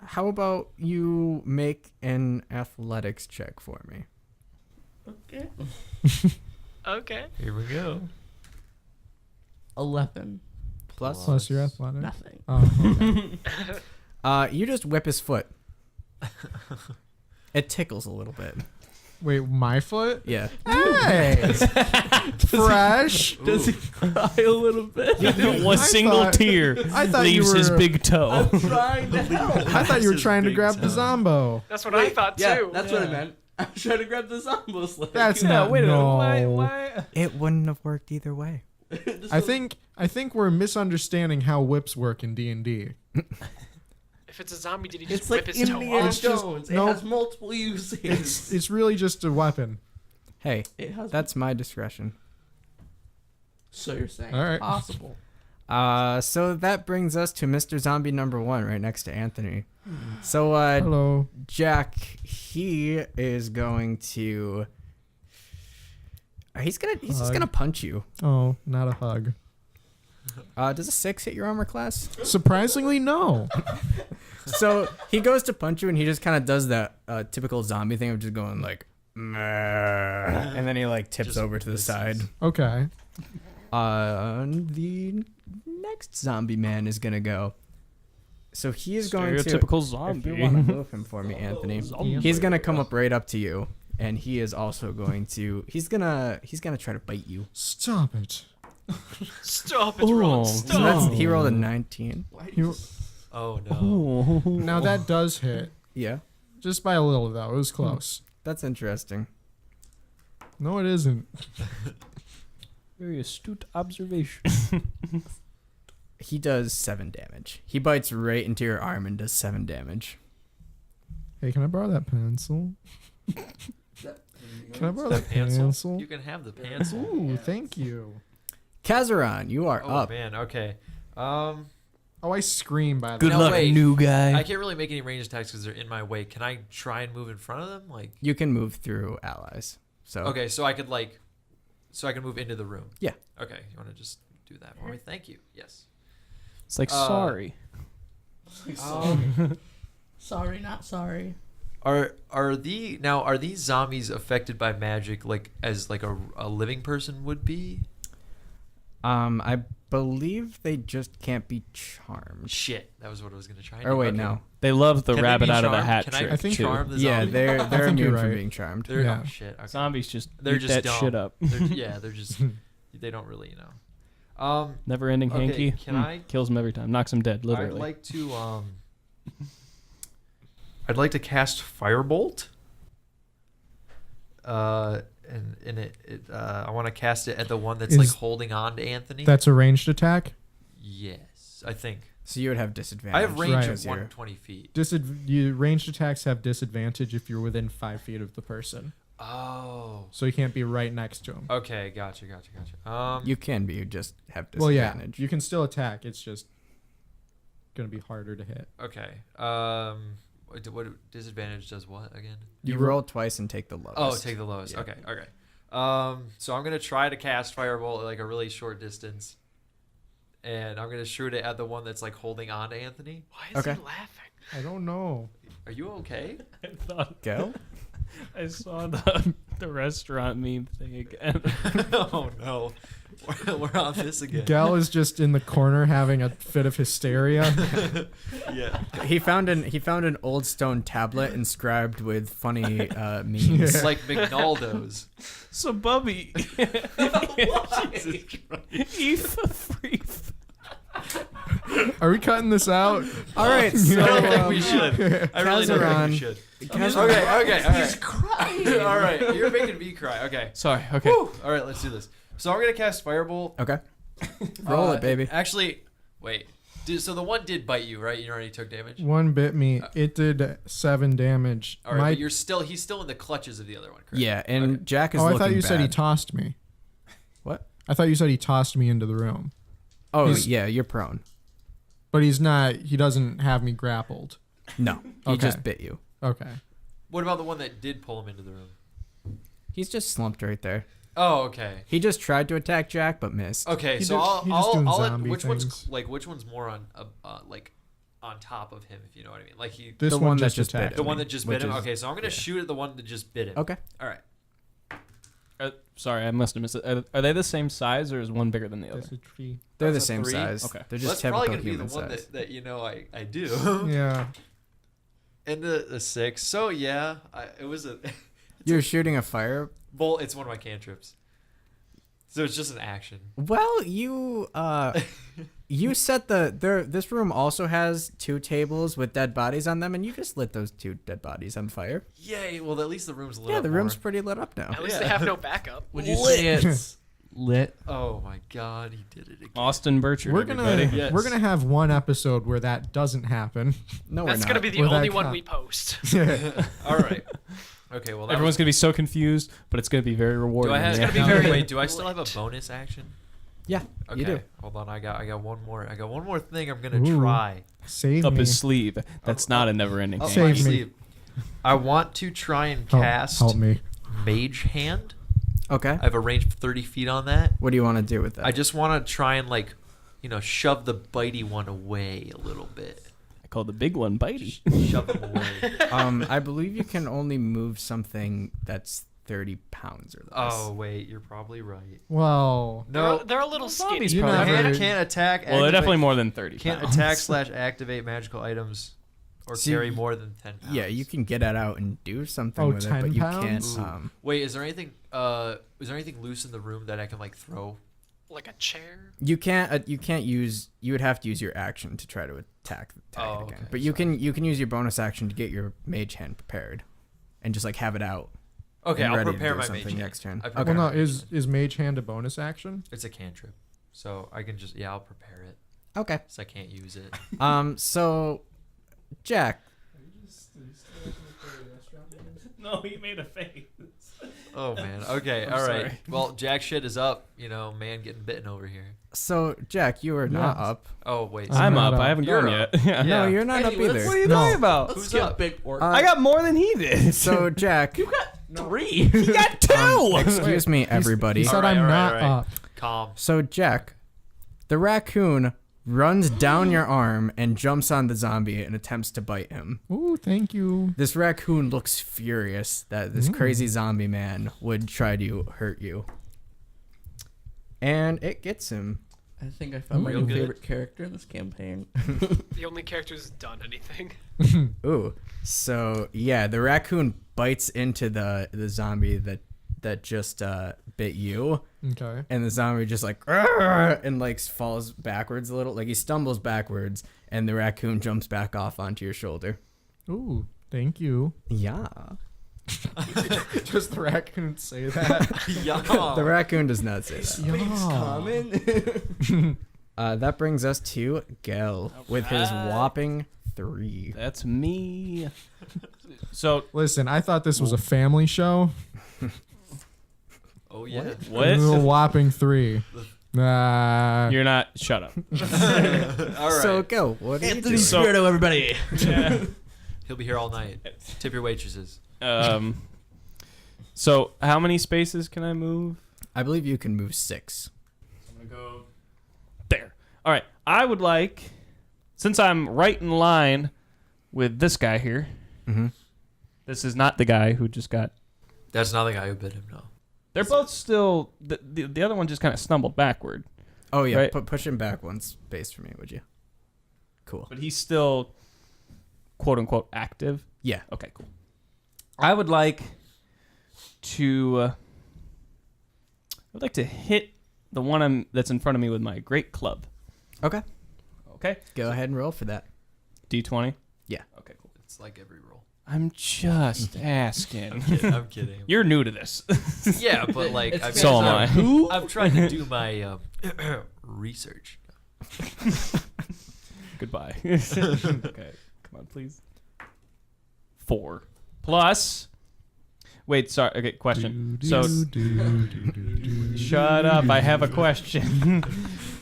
How about you make an athletics check for me? Okay. Okay. Here we go. 11. Plus? Plus your athletic. Nothing. Oh, okay. You just whip his foot. It tickles a little bit. Wait, my foot? Yeah. Hey! Fresh! Does he cry a little bit? One I single thought- tear I thought you leaves his were- big toe. I'm trying to help. I thought you were His trying to big grab the toe. Zombo. That's what I thought too. Yeah, that's what I meant. I was trying to grab the Zombo's leg. That's Yeah, not wait a minute. no. Why? It wouldn't have worked either way. This I was- think we're misunderstanding how whips work in D&D. If it's a zombie, did he just It's whip like his toe Indiana off? It's just- Jones. no. It has multiple uses. It's really just a weapon. Hey, It has. that's my discretion. So you're saying All right. it's possible. So that brings us to Mr. Zombie number 1 right next to Anthony. So, Hello. Jack, he is going to... He's just Hug. gonna punch you. Oh, not a hug. Does a 6 hit your armor class? Surprisingly, no. So he goes to punch you, and he just kind of does that typical zombie thing of just going like, "Meh," and then he like tips Just over to the misses. side. Okay. The next zombie man is gonna go. So he is going to. Stereotypical If zombie. you want to move him for me, Anthony, he's gonna come up right up to you, and he is also going to. He's gonna try to bite you. Stop it. Stop it, Ron. So Stop. that's, he rolled a 19. Why do You- you just- Oh no. Now that does hit. Yeah, Just by a little, though. It was close. that's interesting. No, it isn't. Very astute observation. He does 7 damage. He bites right into your arm and does 7 damage. Hey, can I borrow that pencil? Can I borrow that pencil? You can have the pencil. Ooh, thank you. Kazaron, you are Oh up. man. Okay. Oh, I scream by the Good No, luck, wait. new guy. I can't really make any ranged attacks because they're in my way. Can I try and move in front of them? Like. You can move through allies. So Okay, so I could move into the room. Yeah. Okay, you want to just do that for me? Thank you. Yes. It's like sorry. Sorry, not sorry. Are these zombies affected by magic like as like a living person would be? I believe they just can't be charmed. Shit, that was what I was gonna try. and Or do. wait, Okay. no. They love the Can they rabbit be out of the charmed? hat Can trick I think too. charm the Yeah, zombie? they're think immune you're from right. being charmed. They're, Yeah. Oh shit. Okay. Zombies just They're eat just that dumb. shit up. They're just they don't really know. Never-ending Okay, hanky. can I- Kills him every time. Knocks him dead, literally. I'd like to cast Firebolt. And I want to cast it at the one that's Is- like holding on to Anthony. That's a ranged attack. Yes, I think. So you would have disadvantage. I have range Right. of because you're- 120 feet. Ranged attacks have disadvantage if you're within 5 feet of the person. Oh. So you can't be right next to him. Okay, gotcha. You can be. You just have Well, yeah, disadvantage. you can still attack. It's just gonna be harder to hit. Okay. What disadvantage does what again? You roll twice and take the lowest. Oh, take the lowest. Yeah. Okay. So I'm gonna try to cast Firebolt at like a really short distance, and I'm gonna shoot it at the one that's like holding on to Anthony. Why is Okay. he laughing? I don't know. Are you okay? I thought Go. I saw the restaurant meme thing again. Oh no, we're on this again. Gal is just in the corner having a fit of hysteria. Yeah. He found an old stone tablet inscribed with funny memes. It's like McNaldo's. So, Bubby, eat the freef. Are we cutting this out? All right, so I don't think we should. I really don't think we should. Okay, all right. He's crying. All right, you're making me cry. Okay. Sorry. Okay. Woo. All right, let's do this. So I'm gonna cast Firebolt. Okay. Roll it, baby. Actually, wait. So the one did bite you, right? You already took damage. One bit me. It did 7 damage. All right, but he's still in the clutches of the other one, correct? Yeah, and Okay. Jack is Oh, I looking thought you said he bad. tossed me. What? I thought you said he tossed me into the room. Oh, He's- yeah, you're prone. But he's not. He doesn't have me grappled. No, he Okay. just bit you. Okay. What about the one that did pull him into the room? He's just slumped right there. Oh, okay. He just tried to attack Jack, but missed. Okay, He so just- he's just doing I'll zombie which one's things. which one's more on like on top of him, if you know what I mean? Like This The one one that just just bit attacked. the me, one that just which bit him. is- Okay, so I'm gonna shoot at the one that just bit him. Okay. All right. Sorry, I must have missed it. Are they the same size or is one bigger than the other? That's a tree. They're the That's a same 3? size. Okay. They're Well, just that's probably typical gonna be human the one size. that you know I do. Yeah. And the 6. So yeah, it was a You're shooting a fire. bolt. It's one of my cantrips. So it's just an action. Well, you you set this room also has 2 tables with dead bodies on them, and you just lit those 2 dead bodies on fire. Yay! Well, at least the room's lit Yeah, up the room's more. pretty lit up now. At least Yeah. they have no backup. Would you say it's lit? Oh my God, he did it again. Austin Burchard. We're gonna everybody. Yes. we're gonna have one episode where that doesn't happen. No, That's we're gonna not. be the Or that only one count. we post. All right. Okay. Well, that Everyone's gonna be so confused, but it's gonna be very rewarding. Do I have? Yeah. It's gonna be very Wait. Do I still have a bonus action? Yeah, Okay. you do. Hold on. I got one more. I got one more thing. I'm gonna Ooh. try. Save Up me. his sleeve. That's not a never-ending Up game. Save my me. sleeve. I want to try and Help- cast Help me. Mage Hand. Okay. I have a range of 30 feet on that. What do you want to do with that? I just want to try and shove the bitey one away a little bit. I call the big one bitey. Shove him away. I believe you can only move something that's 30 pounds or less. Oh wait, you're probably right. Well, No, They're a little skinny. You I never- can't attack. Well, they're activate- definitely more than 30 Can't pounds. attack / activate magical items or See, carry more than 10 pounds. Yeah, you can get it out and do something Oh, with it, 10 but you pounds? can't. Wait, is there anything loose in the room that I can throw? Like a chair. You can't. You can't use. You would have to use your action to try to attack it Oh, again. okay, But you can use your bonus action to get your mage hand prepared, and just have it out. Okay, and I'll ready to prepare do my something mage hand. next turn. I Okay. prepare well, my no. mage hand. Is Mage Hand a bonus action? It's a cantrip, so I can just I'll prepare it. Okay. So I can't use it. So, Jack. No, he made a face. Oh man. Okay. I'm all right. sorry. Well, Jack shit is up. Man getting bitten over here. So, Jack, you are not Yes. up. Oh wait. I'm I'm not up. up. I haven't You're gone up. yet. Yeah. No, Yeah. you're not Hey, up let's- either. What are you No. talking about? Let's Who's skip up? big orc. I got more than he did. So, Jack. you got 3. he got 2. Excuse me, everybody. He said Alright, I'm alright, not alright. up. Calm. So, Jack, the raccoon runs down your arm and jumps on the zombie and attempts to bite him. Ooh, thank you. This raccoon looks furious that this crazy zombie man would try to hurt you. And it gets him. I think I found my Real new good. favorite character in this campaign. The only character who's done anything. Ooh. So, yeah, the raccoon bites into the zombie that just bit you. Okay. And the zombie just "Argh!" and falls backwards a little. He stumbles backwards, and the raccoon jumps back off onto your shoulder. Ooh, thank you. Yeah. Does the raccoon say that? Yeah. The raccoon does not say that. Common. That brings us to Gel with his whopping 3. That's me. So Listen, I thought this was a family show. Oh yeah. what? It was a whopping 3. You're not. Shut up. All right. So, Gel, what are you doing? So- Spirito, everybody. He'll be here all night. Tip your waitresses. So how many spaces can I move? I believe you can move 6. I'm gonna go there. All right. I would like, since I'm right in line with this guy here. Mm-hmm. This is not the guy who just got. That's not the guy who bit him. No. They're both still. The other one just kind of stumbled backward, Oh, yeah. Right. Push him back one space for me, would you? Cool. but he's still, quote unquote, active. Yeah. Okay, cool. I would like to. I would like to hit the one that's in front of me with my great club. Okay. Okay. Go ahead and roll for that. D20. Yeah. Okay, cool. It's like every roll. I'm just asking. I'm kidding. You're new to this. Yeah, but like, It's I mean, So am I. I'm trying to do my research. Goodbye. Okay, come on, please. 4 plus. Wait, sorry. Okay, question. So, shut up. I have a question.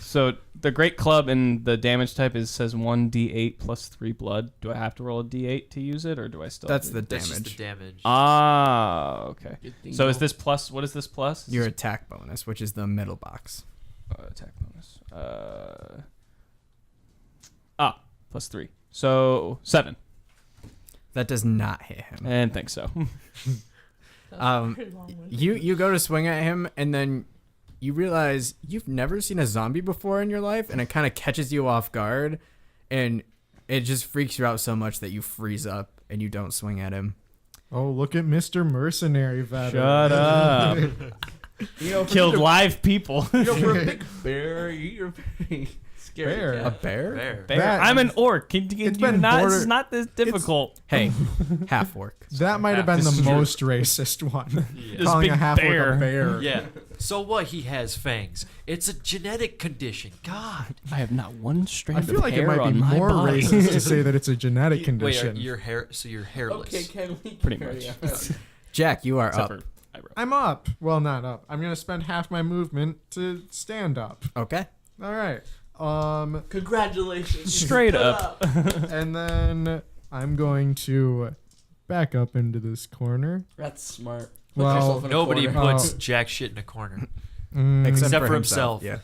So, the Great Club and the damage type says 1d8 plus 3 blood. Do I have to roll a d8 to use it, or do I still? That's the That's damage. just the damage. Ah, okay. Good thing So you is don't- this plus? What is this plus? Your attack bonus, which is the middle box. Attack bonus. Plus 3. So 7. That does not hit him. And think so. You go to swing at him, and then you realize you've never seen a zombie before in your life, and it kind of catches you off guard, and it just freaks you out so much that you freeze up and you don't swing at him. Oh, look at Mr. Mercenary veteran. Shut up. You know, Killed live people. You know, for a big bear, you're very scary. Bear. cat. A bear? Bear. Bear. That- I'm an orc. Can you It's been not? border- It's not this difficult. Hey, half orc. That might have been This the is true. most racist one. Yeah. This Calling big a half bear. a bear. Yeah. So what? He has fangs. It's a genetic condition. God. I have not one strand I feel of like it hair might on be my more body. racist to say that it's a genetic Wait, condition. your hair? So you're hairless. Okay, can we Pretty carry much. on? Jack, you are Except up. for I wrote. I'm up. Well, not up. I'm gonna spend half my movement to stand up. Okay. All right. Congratulations. Straight Stood up. And then I'm going to back up into this corner. That's smart. Put Well, yourself in a Nobody corner. puts Oh. jack shit in a corner. Except for himself. Yeah.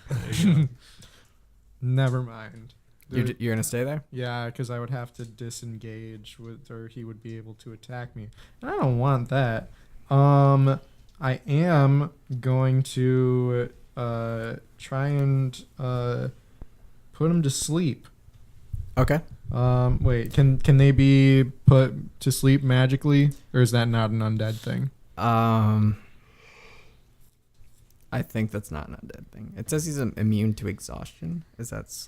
Never mind. You're gonna stay there? Yeah, because I would have to disengage with, or he would be able to attack me. And I don't want that. I am going to try and put him to sleep. Okay. Wait, can they be put to sleep magically, or is that not an undead thing? I think that's not an undead thing. It says he's immune to exhaustion.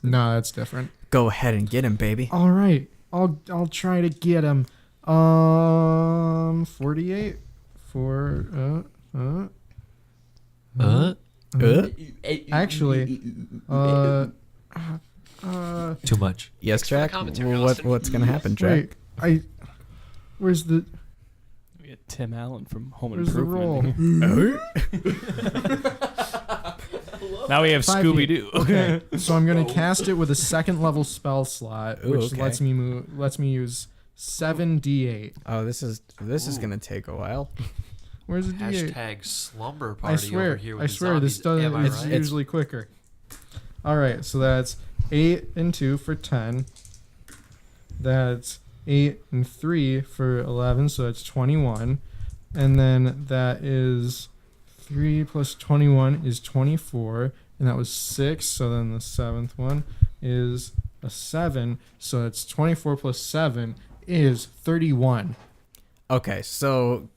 No, that's different. Go ahead and get him, baby. All right, I'll try to get him. 48 for actually Too much. Yes, Thanks for the Jack. commentary, Well, Austin. what's gonna happen, Jack? wait, where's the We had Tim Allen from Home where's the roll? Improvement. Now we have 5 Scooby Doo. Okay, so I'm gonna cast it with a second level spell slot, Ooh, which okay. lets me use 7d8. Oh, this is gonna take a while. Where's the d8? Hashtag slumber I party swear, over here with I the swear this zombies. doesn't. Am I It's right? usually quicker. All right, so that's 8 and 2 for 10. That's 8 and 3 for 11, so that's 21. And then that is 3 plus 21 is 24, and that was 6. So then the seventh one is a 7, so that's 24 plus 7 is 31. Okay, so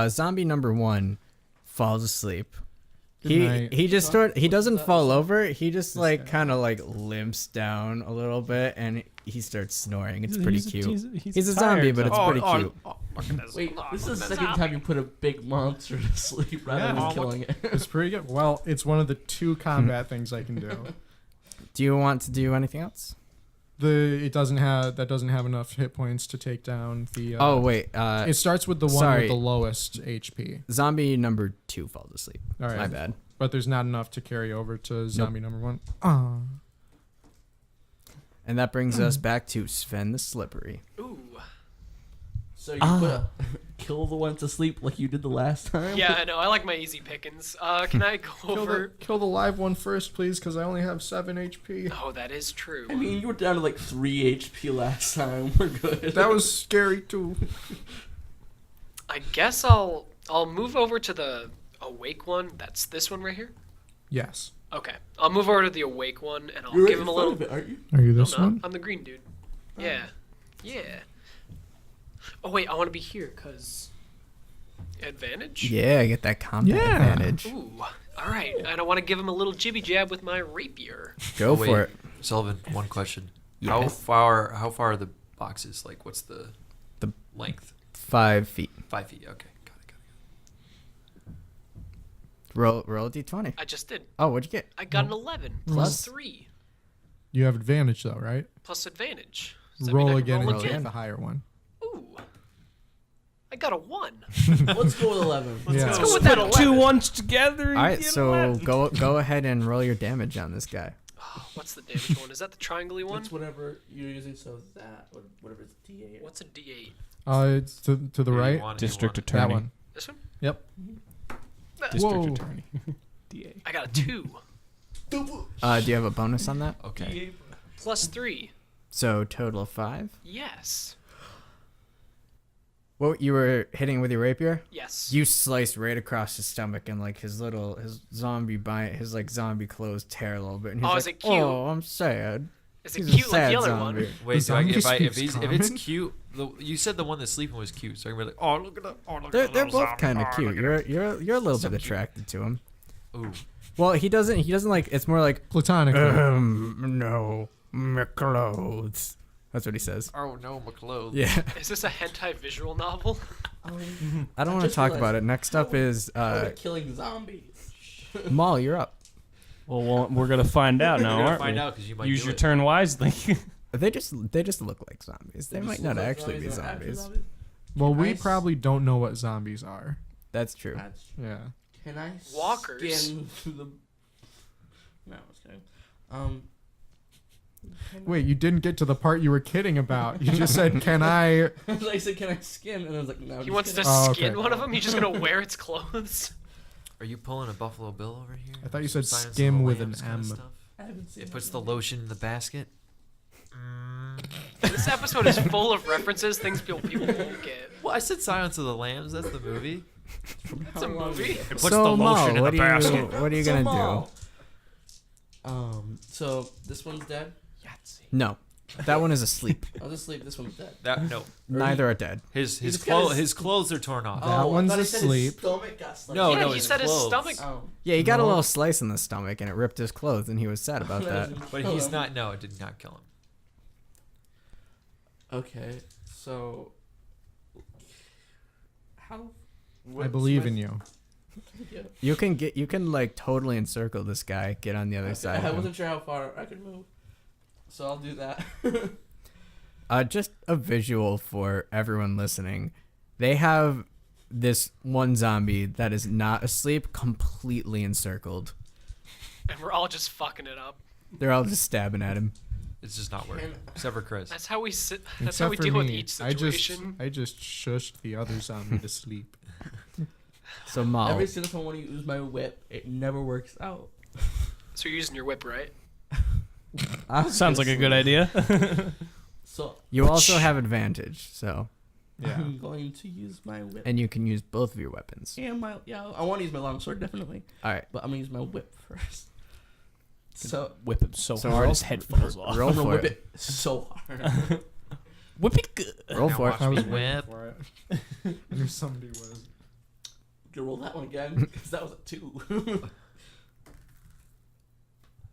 zombie number 1 falls asleep. Good night. He just he doesn't fall over. He just This like guy. kind of like limps down a little bit, and he starts snoring. It's pretty cute. He's a tired, zombie, but it's pretty cute. Look at this. Wait, this is the Look at second this time you put a big monster to sleep rather Yeah. than killing it. It's pretty good. Well, it's one of the 2 combat things I can do. Do you want to do anything else? That doesn't have enough hit points to take down the. Oh wait, It starts with the one sorry. with the lowest HP. zombie number 2 falls asleep. All right, My bad. but there's not enough to carry over to zombie number 1. Ah. And that brings us back to Sven the Slippery. Ooh. So you put a, kill the one to sleep like you did the last time? Yeah, I know. I like my easy pickings. Can I go over? Kill the live one first, please, because I only have 7 HP. Oh, that is true. I mean, you were down to like 3 HP last time. We're good. That was scary too. I guess I'll move over to the awake one. That's this one right here. Yes. Okay, I'll move over to the awake one and I'll You're give right him a in little. front of it, aren't you? Are you No, this no, one? I'm the green dude. Yeah, yeah. Oh wait, I want to be here cause advantage. Yeah, I get that combat Yeah. advantage. Ooh, all right. And I want to give him a little jibby jab with my rapier. Go Wait. for it. Sullivan, one question. Yes. How far are the boxes? Like, what's the length? 5 feet. 5 feet. Okay, got it. Roll a d20. I just did. Oh, what'd you get? I got an 11 plus 3 You have advantage though, right? plus advantage. Does that mean I Roll can again roll and again? get the higher one. Ooh. I got a 1. Let's go with 11. Yeah. Let's go with that 11. 2 ones together. And All right, get so 11. go ahead and roll your damage on this guy. Oh, what's the damage one? Is that the triangle-y one? It's whatever you're using, so that, or whatever it's D8. What's a D8? It's to the right. District That attorney. one. This one? Yep. District Whoa. attorney. DA. I got a 2 Do you have a bonus on that? Okay. plus 3. So total of 5. Yes. What you were hitting with your rapier? Yes. You sliced right across his stomach, and like his zombie zombie clothes tear a little bit. And he's Oh, like, is it cute? Oh, I'm sad. Is it He's a cute like sad the other zombie. one? Wait, so zombie if speaks it's common? cute, you said the one that's sleeping was cute, so I'm gonna be like, oh, look at that. Oh, look They're at that both zombie. kind of Oh, cute. look at You're a little bit attracted to him. Ooh. Well, he doesn't like. It's more like Platonically. no, MacLeod. That's what he says. Oh no, MacLeod. Yeah. Is this a hentai visual novel? I don't want to just talk realized- about it. Next up is We're killing zombies. Maul. You're up. Well, we're gonna find out now, We're gonna aren't find we? out because you might Use do your it. turn wisely. They just look like zombies. They might not actually be zombies. Well, we Nice. probably don't know what zombies are. That's true. That's Yeah. Can I Walkers. skin the? No, I was kidding. Wait, you didn't get to the part you were kidding about. You just said, "Can I?" I said, "Can I skin?" And I was like, "No." He just wants to kidding. Oh, skin okay. one of them? He's just gonna wear its clothes? Are you pulling a Buffalo Bill over here? I thought you said Silence of skim the with an Lambs kinda M. stuff? I haven't seen It that puts yet. the lotion in the basket. This episode is full of references, things people won't get. Well, I said Silence of the Lambs. That's the movie. It's a movie. It puts So the lotion in Maul, the basket. what are you So gonna Maul. So this one's dead. do? No, that one is asleep. I'll just leave. This one's dead. No, Neither are dead. his just got his clothes are torn off. That I one's thought he said his asleep. stomach got sliced. No, Yeah, no, he his said his clothes. stomach. Oh. Yeah, he got a No. little slice in the stomach, and it ripped his clothes, and he was sad about that. But he's not. No, it did not kill him. Okay, so how? I believe in you. Yeah. You can like totally encircle this guy, get on the other side. I Of him. wasn't sure how far I could move, so I'll do that. Just a visual for everyone listening. They have this one zombie that is not asleep, completely encircled. And we're all just fucking it up. They're all just stabbing at him. It's just not working. Can- Except for Chris. That's how we sit. That's Except how we for deal with me. each I situation. just shushed the other zombie to sleep. So Maul, Every single time when I use my whip, it never works out. So you're using your whip, right? Sounds like a good idea. So you also have advantage. So, Yeah. I'm going to use my whip. and you can use both of your weapons. And my I want to use my long sword definitely, All right. but I'm gonna use my whip first. So Whip him so, So hard roll- his head falls off. Roll I'm gonna for whip it. it so hard. Whip it good. Roll Now for it. watch I was me waiting whip. for it. I knew somebody was. Gonna roll that one again because that was a 2.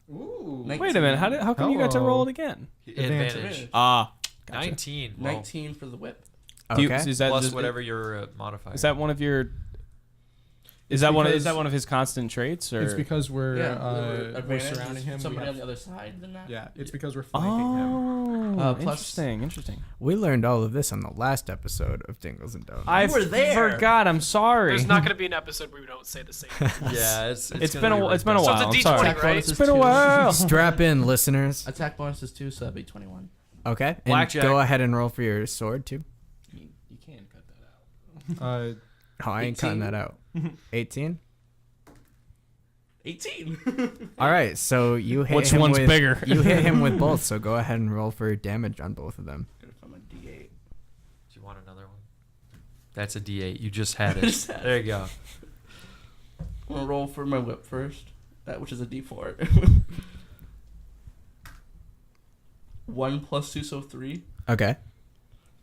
Ooh. Wait a minute. How come you got to Hello. roll it again? Advantage. Advantage. Ah, gotcha. 19. Well, 19 for the whip. Do you- Okay. is that plus just- whatever your modifier. Is that one of your? It's Is that because- one of his constant traits? Or It's because we're we're we're surrounding him. we Somebody have- on the other side than that. yeah, it's because we're flanking him. oh, plus- interesting. We learned all of this on the last episode of Dingles and Donuts. I were there. forgot. I'm sorry. There's not going to be an episode where we don't say the same thing. Yeah, it's It's gonna been be it's been a redundant. So while. I'm it's a sorry. D20, Attack right? bonus is It's been a 2. while. Strap in, listeners. Attack bonus is 2, so that'd be 21. Okay. And Blackjack. go ahead and roll for your sword too. You can cut that out. Oh, I ain't cutting 18. that out. 18. 18. All right, so you hit Which him one's with, bigger? You hit him with both, so go ahead and roll for damage on both of them. From a D8. Do you want another one? That's a D8. You just had it. There you go. I'm gonna roll for my whip first, which is a D4. 1 plus 2, so 3 Okay.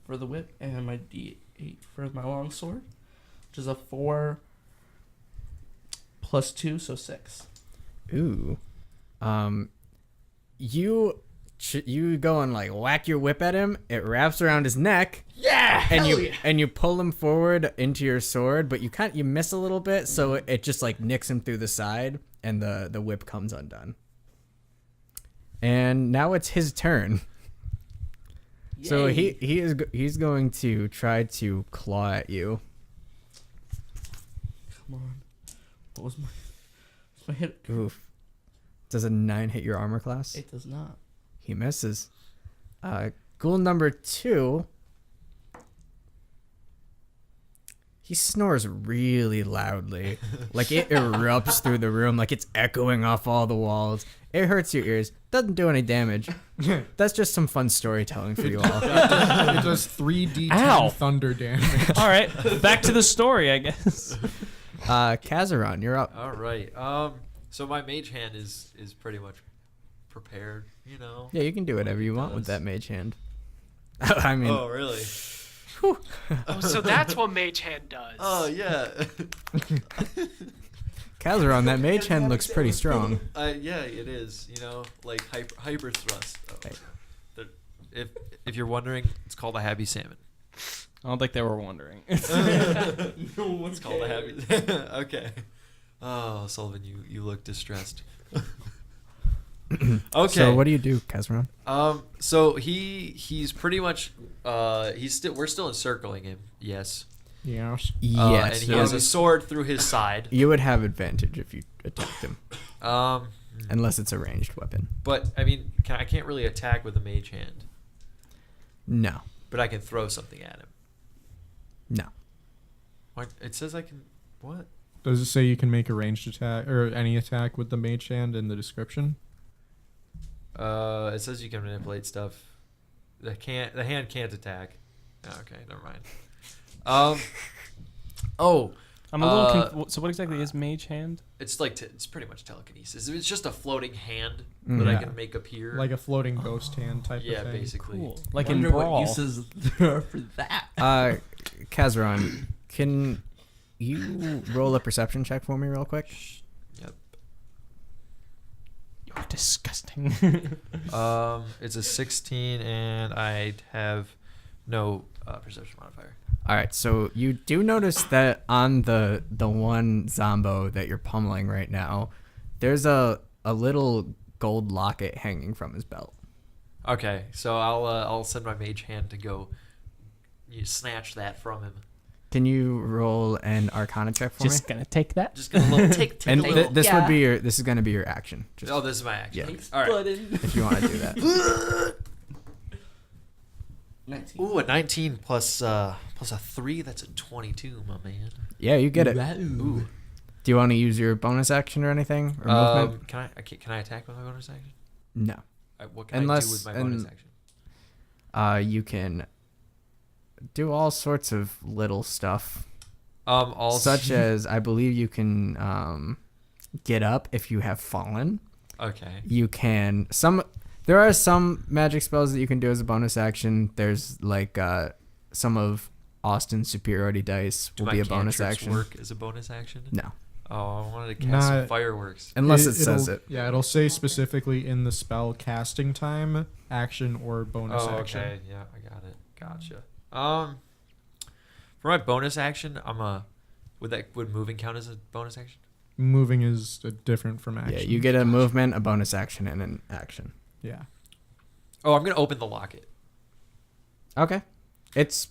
for the whip, and my D8 for my long sword, which is a 4 plus 2, so 6. Ooh. you go and like whack your whip at him. It wraps around his neck. Yeah. And you pull him forward into your sword, but you miss a little bit, so it just like nicks him through the side, and the whip comes undone. And now it's his turn. So he's going to try to claw at you. Come on. What was my hit? Oof. Does a 9 hit your armor class? It does not. He misses. Ghoul number 2. He snores really loudly. Like it erupts through the room, like it's echoing off all the walls. It hurts your ears. Doesn't do any damage. That's just some fun storytelling for you all. It does 3d10 Ow. thunder damage. All right, back to the story, I guess. Kazaron, you're up. All right. So my mage hand is pretty much prepared. You know. Yeah, you can do whatever you want with that mage hand. I mean, Oh really? Oh, so that's what Mage Hand does. Oh yeah. Kazaron, that mage hand looks pretty strong. Yeah, it is. You know, like hyper thrust. If you're wondering, it's called a happy salmon. I don't think they were wondering. It's called a happy. Okay. Oh, Sullivan, you look distressed. Okay. So what do you do, Kazaron? So he's pretty much we're still encircling him. Yes. Yes. Yes. And he has a sword through his side. You would have advantage if you attacked him, unless it's a ranged weapon. But I mean, I can't really attack with a mage hand. No. But I can throw something at him. No. It says I can. What? Does it say you can make a ranged attack or any attack with the mage hand in the description? It says you can manipulate stuff. The hand can't attack. Oh, okay, never mind. I'm a little so what exactly is Mage Hand? It's like it's pretty much telekinesis. It's just a floating hand that I Yeah. can make appear. Like a floating ghost hand type yeah, of thing. basically. Cool. Like in Wonder what Brawl. uses there are for that. Kazaron, can you roll a perception check for me real quick? Yep. You're disgusting. It's a 16, and I have no perception modifier. All right, so you do notice that on the one Zombo that you're pummeling right now, there's a little gold locket hanging from his belt. Okay, so I'll send my mage hand to go. You snatch that from him. Can you roll an Arcana check for Just me? gonna take that. Just gonna little take And a little. this would be this is going to be your action. Just Oh, this is my action. Yeah. All right. Button. if you want to do that. 19. Ooh, a 19 plus a 3. That's a 22, my man. Yeah, you get it. Ooh. Do you want to use your bonus action or anything or movement? Can I attack with my bonus action? No. What can I do with my bonus action? You can do all sorts of little stuff. Also, Such as, I believe you can get up if you have fallen. Okay. You can there are some magic spells that you can do as a bonus action. There's like some of Austin's superiority dice will be a bonus action. Work as a bonus action? No, Oh, I wanted to cast some fireworks. unless it says it'll- it. Yeah, it'll say specifically in the spell casting time, action, or bonus Oh, action. okay. Yeah, I got it. Gotcha. For my bonus action, would moving count as a bonus action? Moving is different from action. Yeah, you get a movement, a bonus action, and an action. Yeah. Oh, I'm gonna open the locket. Okay, it's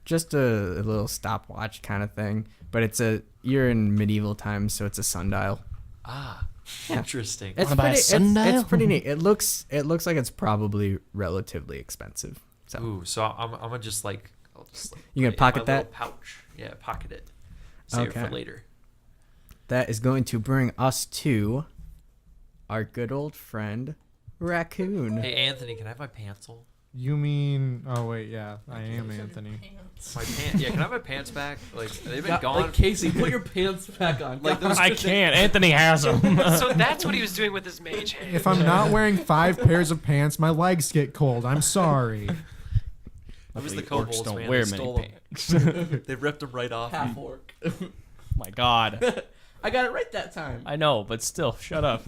just a little stopwatch kind of thing, but you're in medieval times, so it's a sundial. Ah, interesting. It's Wanna buy a pretty, sundial? it's pretty neat. It looks like it's probably relatively expensive. So Ooh, so I'm gonna just like. I'll just, like, You gonna put it in pocket my that? little pouch. Yeah, pocket it. Save it Okay. for later. that is going to bring us to our good old friend Raccoon. Hey Anthony, can I have my pencil? You mean? Oh wait, yeah, I am Anthony. My pants. Yeah, can I have my pants back? Like they've been Got- gone. Like Casey, put your pants back on. Like those- I can't. Anthony has them. So that's what he was doing with his Mage Hand. If I'm not wearing 5 pairs of pants, my legs get cold. I'm sorry. It was the Orcs kobolds, don't man. wear They many stole 'em. pants. They ripped them right off. half orc. My God. I got it right that time. I know, but still, shut up.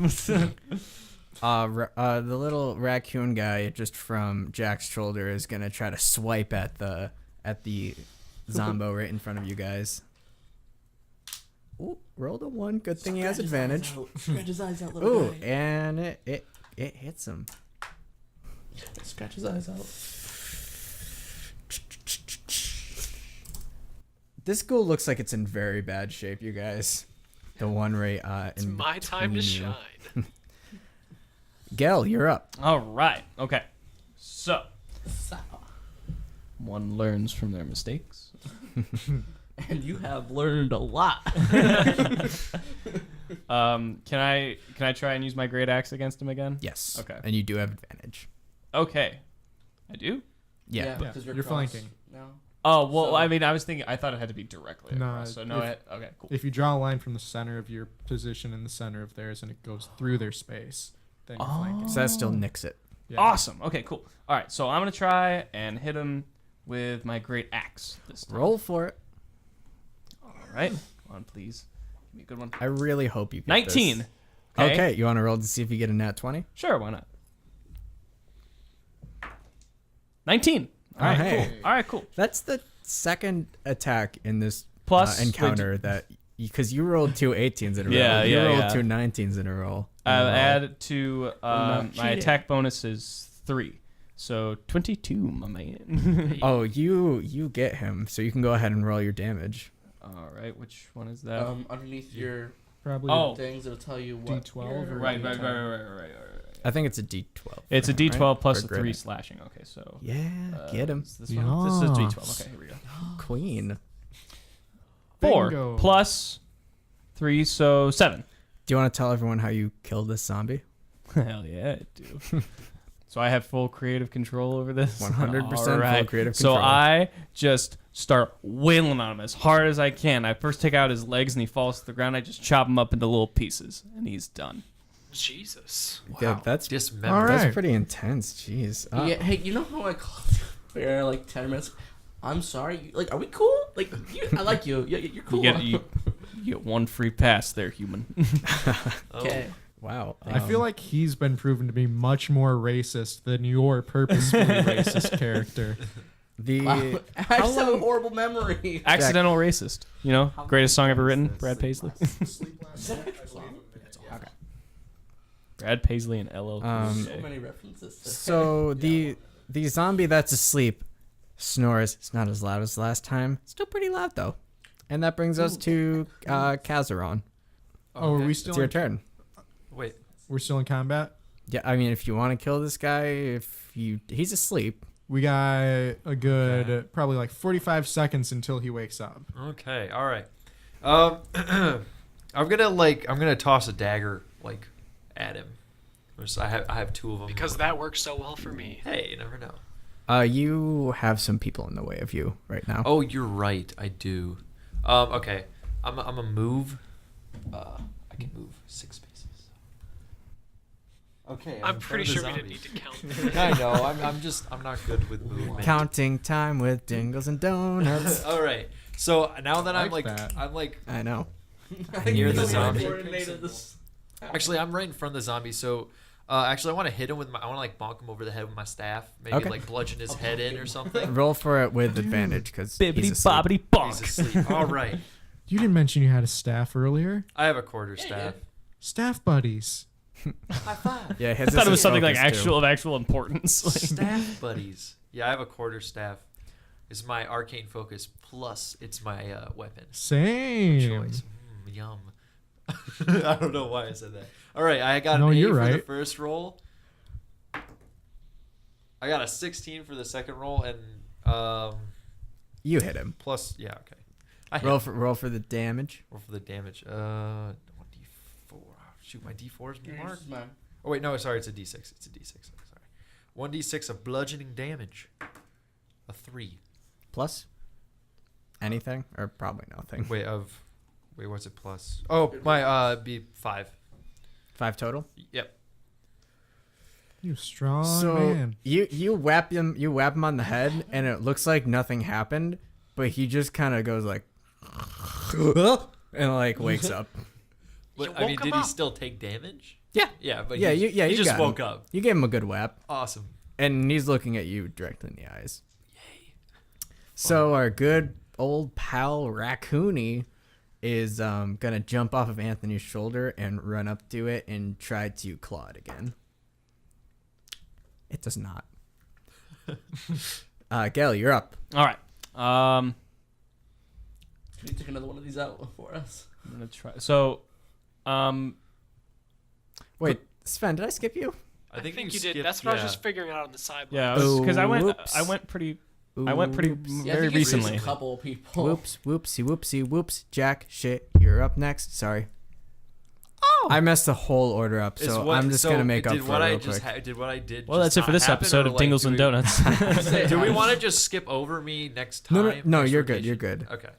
The little raccoon guy just from Jack's shoulder is gonna try to swipe at the Zombo right in front of you guys. Ooh, rolled a 1. Good thing he has advantage. Scratch his eyes out, little Ooh, guy. and it hits him. Scratch his eyes out. This ghoul looks like it's in very bad shape, you guys. The one right It's my time to between you. shine. Gel, you're up. All right. Okay. So, one learns from their mistakes. And you have learned a lot. Can I try and use my great axe against him again? Yes. Okay. And you do have advantage. Okay. I do? Yeah. because you're cross flanking. now. Oh, well, So- I mean, I thought it had to be directly No, across. So, no, if- okay, cool. If you draw a line from the center of your position in the center of theirs and it goes through their space, then you're flanking. So that still nicks it. Yeah. Awesome. Okay, cool. All right, so I'm going to try and hit him with my great axe this time. Roll for it. All right. Come on, please. Give me a good one. I really hope you get 19. this. Okay, you want to roll to see if you get a nat 20? Sure, why not? 19. All right, hey. cool. All right, cool. That's the second attack in this Plus, encounter that because you rolled 2 18s in a row. Yeah, you yeah, rolled yeah. 2 19s in a row. I'll add to not my cheating. attack bonus is 3. So 22, my man. Oh, you get him, so you can go ahead and roll your damage. All right, which one is that? Underneath your Probably Oh. things, it'll tell you what. D12 your- or right. I think it's a D12. It's a D12 right? plus For a 3 gritting. slashing. Okay, so. Yeah, get him. Is this one? This is Yes. D12. Okay, here we go. Queen. 4 Bingo. plus 3, so 7. Do you want to tell everyone how you killed this zombie? Hell yeah, I do. So I have full creative control over this. 100% full Alright. creative So control. I just start wailing on him as hard as I can. I first take out his legs and he falls to the ground. I just chop him up into little pieces and he's done. Jesus. Yeah, that's Dismembered. All right. that's pretty intense. Jeez. Yeah, hey, you know how I called you for like 10 minutes? I'm sorry. Like, are we cool? Like, I like you. You're cool. You get one free pass there, human. Okay. Wow. I feel like he's been proven to be much more racist than your purposefully racist character. the Wow. I how just have a long- horrible memory. Accidental racist. You know, greatest song ever written, Brad Paisley. Brad Paisley and LL Cool So J. many references. To So the zombie that's asleep snores. It's not as loud as last time. Still pretty loud though. And that brings us to Kazaron. Oh, are we It's still your in, turn. Wait. we're still in combat? Yeah, I mean, if you want to kill this guy, he's asleep. We got a good probably like 45 seconds until he wakes up. Okay. All right. I'm gonna toss a dagger like at him. I have 2 of them. Because that works so well for me. Hey, you never know. You have some people in the way of you right now. Oh, you're right. I do. Okay. I'm a move. I can move 6 spaces. Okay. I'm in front pretty of the sure we zombie. didn't need to count. I know. I'm not good with movement. Counting time with Dingles and Donuts. All right. So now that I'm like like that. I'm like I know. near the zombie. Coordinated this. Actually, I'm right in front of the zombie. So actually, I want to hit him with I want to like bonk him over the head with my staff. Maybe Okay. like bludgeon his head in or something. Roll for it with advantage because Bibbity he's asleep. bobbity He's bonk. asleep. All right. You didn't mention you had a staff earlier. I have a quarter staff. Staff buddies. Yeah, I thought it was something like actual importance. Like, Staff buddies. Yeah, I have a quarter staff. It's my arcane focus plus it's my weapon Same. choice. Yum. I don't know why I said that. All right, I got No, an 8 you're for the right. first roll. I got a 16 for the second roll, and You hit him. plus yeah, okay. I hit. Roll for the damage. Roll for the damage. 1d4. Shoot, my d4 is marked. Here's mine. Oh wait, no, sorry, it's a d6. It's a d6. Sorry, 1d6 of bludgeoning damage. A 3. Plus anything or probably nothing. Wait, what's it plus? Oh, my be 5. 5 total. Yep. You strong So man. you whap him on the head and it looks like nothing happened, but he just kind of goes like and like wakes up. But, You I mean, woke did him he up. still take damage? Yeah, but Yeah, he, you he just got him. woke up. You gave him a good whap, Awesome. and he's looking at you directly in the eyes. Yay! So our good old pal Raccoony is gonna jump off of Anthony's shoulder and run up to it and try to claw it again. It does not. Gail, you're up. All right. Can you take another one of these out for us? I'm gonna try. So, Wait, Sven, did I skip you? I think you skipped, did. That's what I was just figuring out on the sideline. yeah, because I went Oops. pretty Oops. Yeah, I very think it's recently. a couple people. Whoops, whoopsie, whoopsie, whoops. Jack, shit, you're up next. Sorry. Oh! I messed the whole order up, so I'm just gonna make up for it real quick. Did what I did? Well, that's just it for not this happen, episode or, of like, Dingles do and we- Donuts. Do we want to just skip over me next time? No, Next you're good. rotation? You're good. Okay.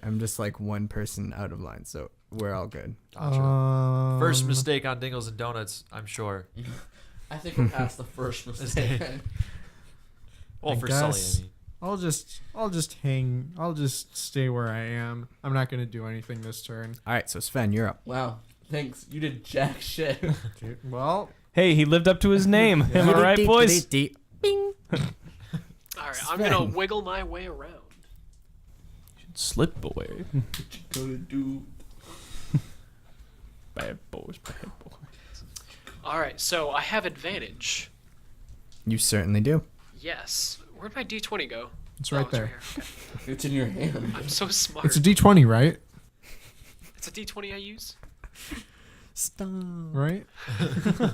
I'm just like one person out of line, so we're all good. Gotcha. First mistake on Dingles and Donuts, I'm sure. I think we're past the first mistake. Well, I for Sully, guess- I mean. I'll just stay where I am. I'm not gonna do anything this turn. All right, so Sven, you're up. Wow, thanks. You did jack shit. Well, Hey, he lived up to his name. Am I right, boys? Bing. All right, I'm gonna wiggle my way around. Slip away. Gonna do. Bad boys, bad boys. All right, so I have advantage. You certainly do. Yes. Where'd my D20 go? it's right Oh, there. Right here. Okay. It's in your hand. I'm so smart. It's a D20, right? It's a D20 I use. Stop. Right?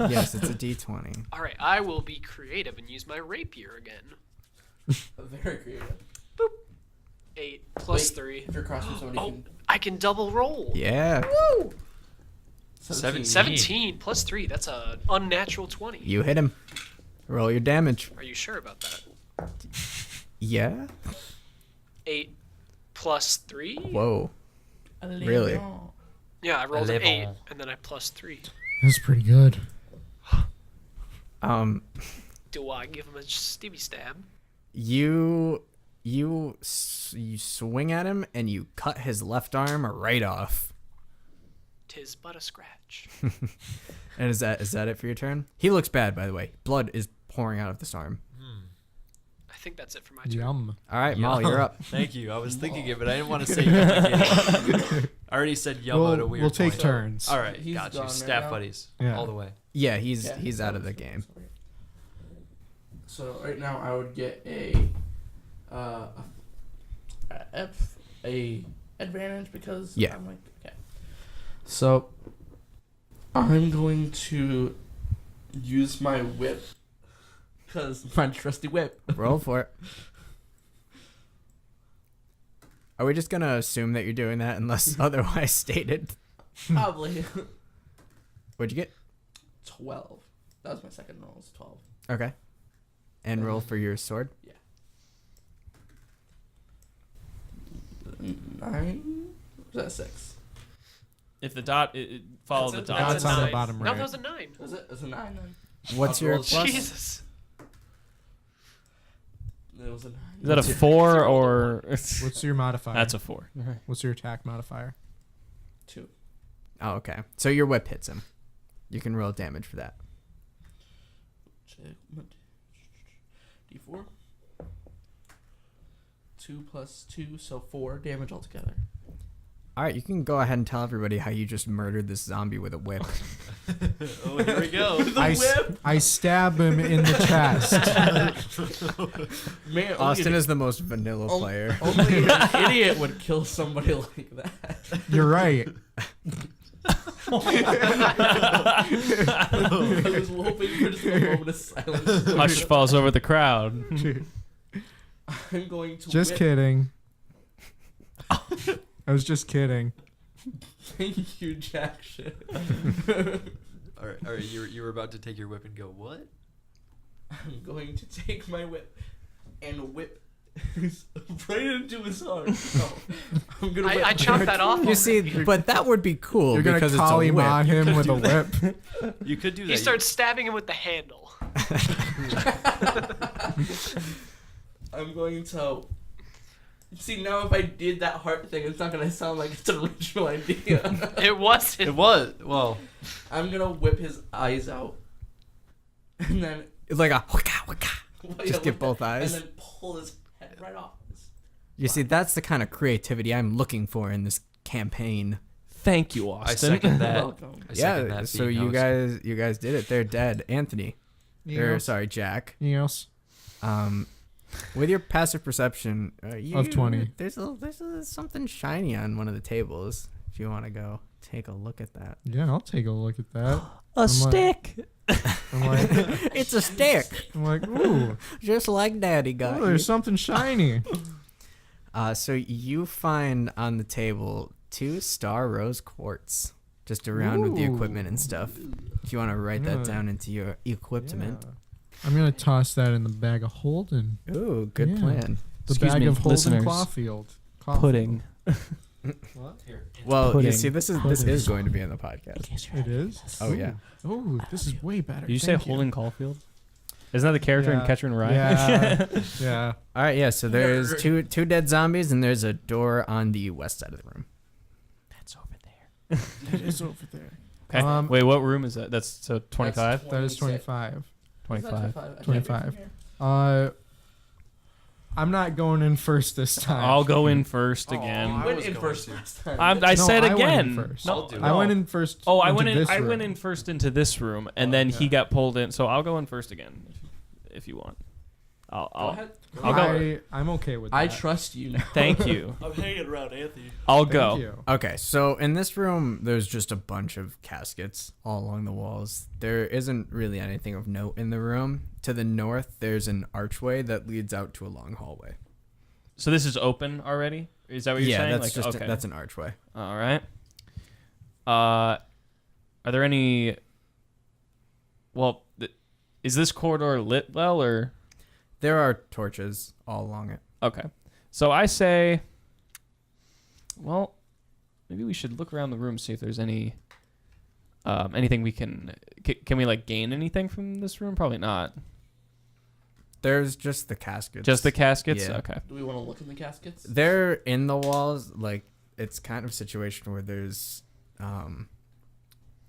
Yes, it's a D20. All right, I will be creative and use my rapier again. Very creative. 8 plus Wait, 3. If you're crossing somebody, Oh, you I can double roll. Yeah, can. 17 plus 3. That's a unnatural 20. you hit him. Roll your damage. Are you sure about that? Yeah. 8 plus 3. Whoa. Really? Yeah, I rolled an 8 11. and then I plus 3. That's pretty good. Do I give him a Stevie stab? You swing at him and you cut his left arm right off. Tis but a scratch. And is that it for your turn? He looks bad, by the way. Blood is pouring out of this arm. I think that's it for my turn. Yum. All right, Molly, you're up. Thank you. I was thinking it, but I didn't want to say yum again. I already said yum at a weird We'll take point. turns. All right, He's got you. gone right Staff now. buddies. Yeah. All the way. Yeah, he's out of the game. So right now I would get a advantage because Yeah. I'm like okay. So I'm going to use my whip because my trusty whip. Roll for it. Are we just gonna assume that you're doing that unless otherwise stated? Probably What'd you get? 12. That was my second roll. It's 12. Okay. And roll for your sword. 9. Was that 6? If the dot, follow the dot. That's on the bottom No, right. that was a 9. Was it? It's a 9 then. What's your roll plus? Jesus. It was a 9. Is that a 4 or? What's your modifier? That's a 4. What's your attack modifier? 2. Oh, okay. So your whip hits him. You can roll damage for that. Check. D4. 2 plus 2, so 4 damage altogether. All right, you can go ahead and tell everybody how you just murdered this zombie with a whip. Oh, here we go. I stab him in the chest. Man, Austin is the most vanilla player. only an idiot would kill somebody like that. You're right. I was hoping for just a moment of silence. Hush falls over the crowd. I'm going to Just whip. kidding. I was just kidding. Thank you, Jack shit. All right. You were about to take your whip and go what? I'm going to take my whip and whip right into his arm. No, I'm gonna whip. I chopped that off. You see, but that would be cool You're gonna because it's a Kali Ma whip. him with a whip. You could do that. He starts stabbing him with the handle. I'm going to See, now if I did that heart thing, it's not gonna sound like it's an original idea. It wasn't. It was. Well, I'm gonna whip his eyes out, and then It's like a waka waka. Just get both eyes. and then pull his head right off. You see, that's the kind of creativity I'm looking for in this campaign. Thank you, I Austin. second that. Welcome. I second Yeah, that so being you host. guys did it. They're dead. Anthony. Sorry, Jack. Yes. With your passive perception Of 20. there's something shiny on one of the tables. If you want to go take a look at that. Yeah, I'll take a look at that. A stick. I'm like, It's a stick, I'm like, ooh, just like Daddy got there's something shiny. So you find on the table 2 star rose quartz, just around with the equipment and stuff. If you want to write that Yeah. down into your equipment. Yeah. I'm gonna toss that in the bag of Holden. Ooh, good Yeah. plan. The Excuse bag me, of Holden listeners. Caulfield. Pudding. What? Well, pudding. you see, this is going to be in the podcast. It is. Oh yeah. Oh, this is way better. Did you say Thank Holden Caulfield? Isn't that the character in Yeah. Catcher in Rye? Yeah. Yeah. All right, yeah. So there's Nerd. two dead zombies, and there's a door on the west side of the room. That's over there. It is over there. Okay. Wait, what room is that? That's so 25? That is 25. 25. 25. I'm not going in first this time. I'll go in first again. I Went was in going first to. last time. I said I went in again. first. No, I'll do it. I went in first. Oh, I into went in. this I room. went in first into this room, and then he yeah. got pulled in. So I'll go in first again, if you want. Go I'll ahead. I'll go. I'm okay with that. I trust you now. Thank you. I'm hanging around Anthony. I'll Thank go. you. Okay, so in this room, there's just a bunch of caskets all along the walls. There isn't really anything of note in the room. To the north, there's an archway that leads out to a long hallway. So this is open already? Is that what you're saying? that's just okay. that's an archway. All right. Are there any? Well, is this corridor lit well or? There are torches all along it. Okay. So I say, well, maybe we should look around the room, see if there's any, anything we can we like gain anything from this room? Probably not. There's just the caskets. Just the caskets? Yeah. Okay. Do we want to look in the caskets? They're in the walls. Like, it's kind of a situation where there's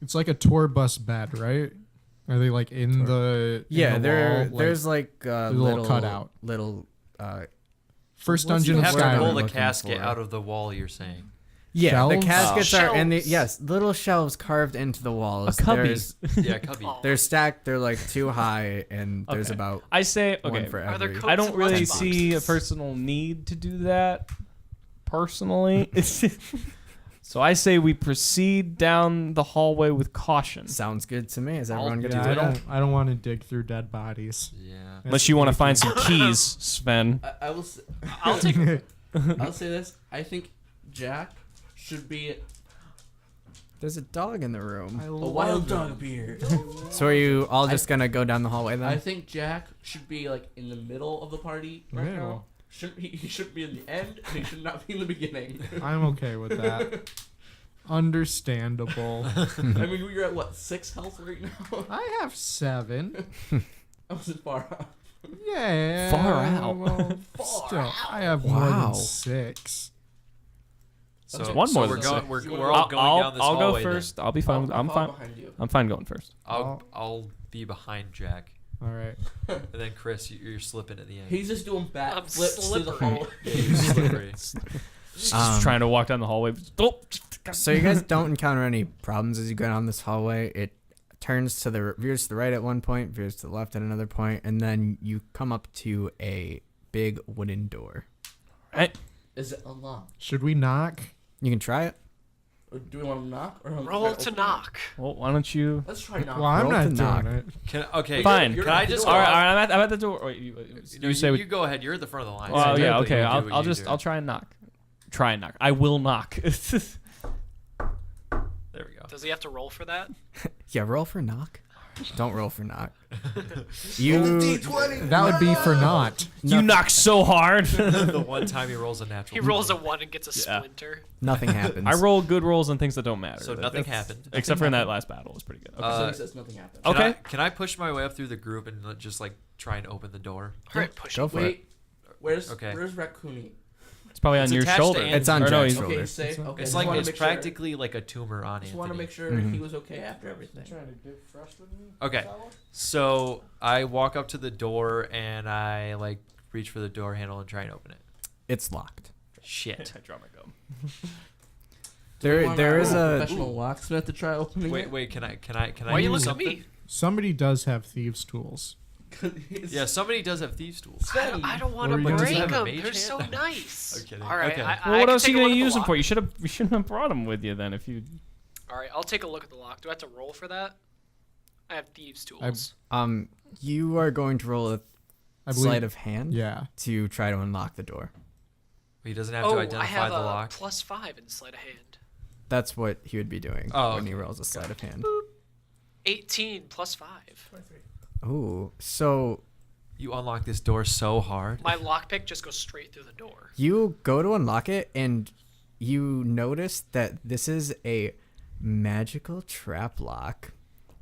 It's like a tour bus bed, right? Are they like in the? yeah, in the there wall, there's like a little cutout. little first what's dungeon You of have to Skyrim. pull the looking casket for. out of the wall. You're saying. yeah, the Shelves? caskets are in the Shelves. little shelves carved into the walls. A cubby. There's- Yeah, cubby. Oh. They're stacked. They're like 2 high, and there's Okay. about I say, one okay, for Are there every. coats I don't and really lunchboxes? see a personal need to do that, personally. So I say we proceed down the hallway with caution. Sounds good to me. Is I'll everyone good Yeah, to I do that? don't want to dig through dead bodies. Yeah. Unless you want to find some keys, Sven. I will. I'll take. I'll say this. I think Jack should be There's a dog in the room. a wild dog beard. So are you all just gonna go down the hallway then? I think Jack should be like in the middle of the party right now. Middle. He shouldn't be in the end, and he should not be in the beginning. I'm okay with that. Understandable. I mean, you're at what, 6 health right now? I have 7. I wasn't far off. Yeah. Far out. Well, Far still, out. I have more Wow. than 6. So, That's one so more we're than going. six. We're all going down this I'll hallway. go first. I'll be fine. I'll I'm follow fine. behind you. I'm fine going first. I'll be behind Jack, All right. and then Chris, you're slipping at the end. He's just doing I'm back flips through the slippery. hallway. You're slippery. Just trying to walk down the hallway. Oh. So you guys don't encounter any problems as you go down this hallway. It turns to the veers to the right at one point, veers to the left at another point, and then you come up to a big wooden door. Right. Is it unlocked? Should we knock? You can try it. Or do we want to knock? Or Roll to knock. Well, why don't you? Let's try knock. Well, I'm Roll not to doing knock. it. Okay. Fine. Can I just? All right. I'm at the door. Wait, No, you say. you go ahead. You're at the front of the line. Well, So yeah. you Okay. do what I'll you just. do. I'll try and knock. Try and knock. I will knock. There we go. Does he have to roll for that? Yeah, roll for knock. Don't roll for knock. You. That would be for not. You knock so hard. The one time he rolls a natural. He rolls a 1 and gets a Yeah. splinter. Nothing happens. I roll good rolls on things that don't matter. So nothing happened. Except for in that last battle. It was pretty good. Okay. So he says nothing happened. Okay. Can I push my way up through the group and just like try and open the door? All right, push Go it. for it. Wait, where's Okay. Raccoony? It's probably It's on your attached to shoulder. Anthony's It's on Or no, Jack's he's- shoulder. Okay, safe. Okay, It's just like wanna it's make sure- practically like a tumor on Just want to Anthony. make sure he was okay after everything. Trying to get fresh with me. Okay, so I walk up to the door and I like reach for the door handle and try and open it. It's locked. Shit. I draw my gum. There is a professional locksmith to try opening it. Wait, can I Why are you do looking at something? me? Somebody does have thieves' tools. Yeah, somebody does have thieves tools. I don't want Or to you just break have a them. mage They're hand? so nice. I'm kidding. All right. Okay. Well, what can else are take you a gonna look at use the them for? lock. You shouldn't have brought them with you then. If you All right, I'll take a look at the lock. Do I have to roll for that? I have thieves' tools. you are going to roll a I believe. sleight of hand Yeah. to try to unlock the door. He doesn't have Oh, to I identify have the a lock. +5 in sleight of hand. That's what he would be doing Oh, when he okay. rolls a sleight of hand. 18 +5. Ooh, so You unlock this door so hard. My lockpick just goes straight through the door. you go to unlock it and you notice that this is a magical trap lock.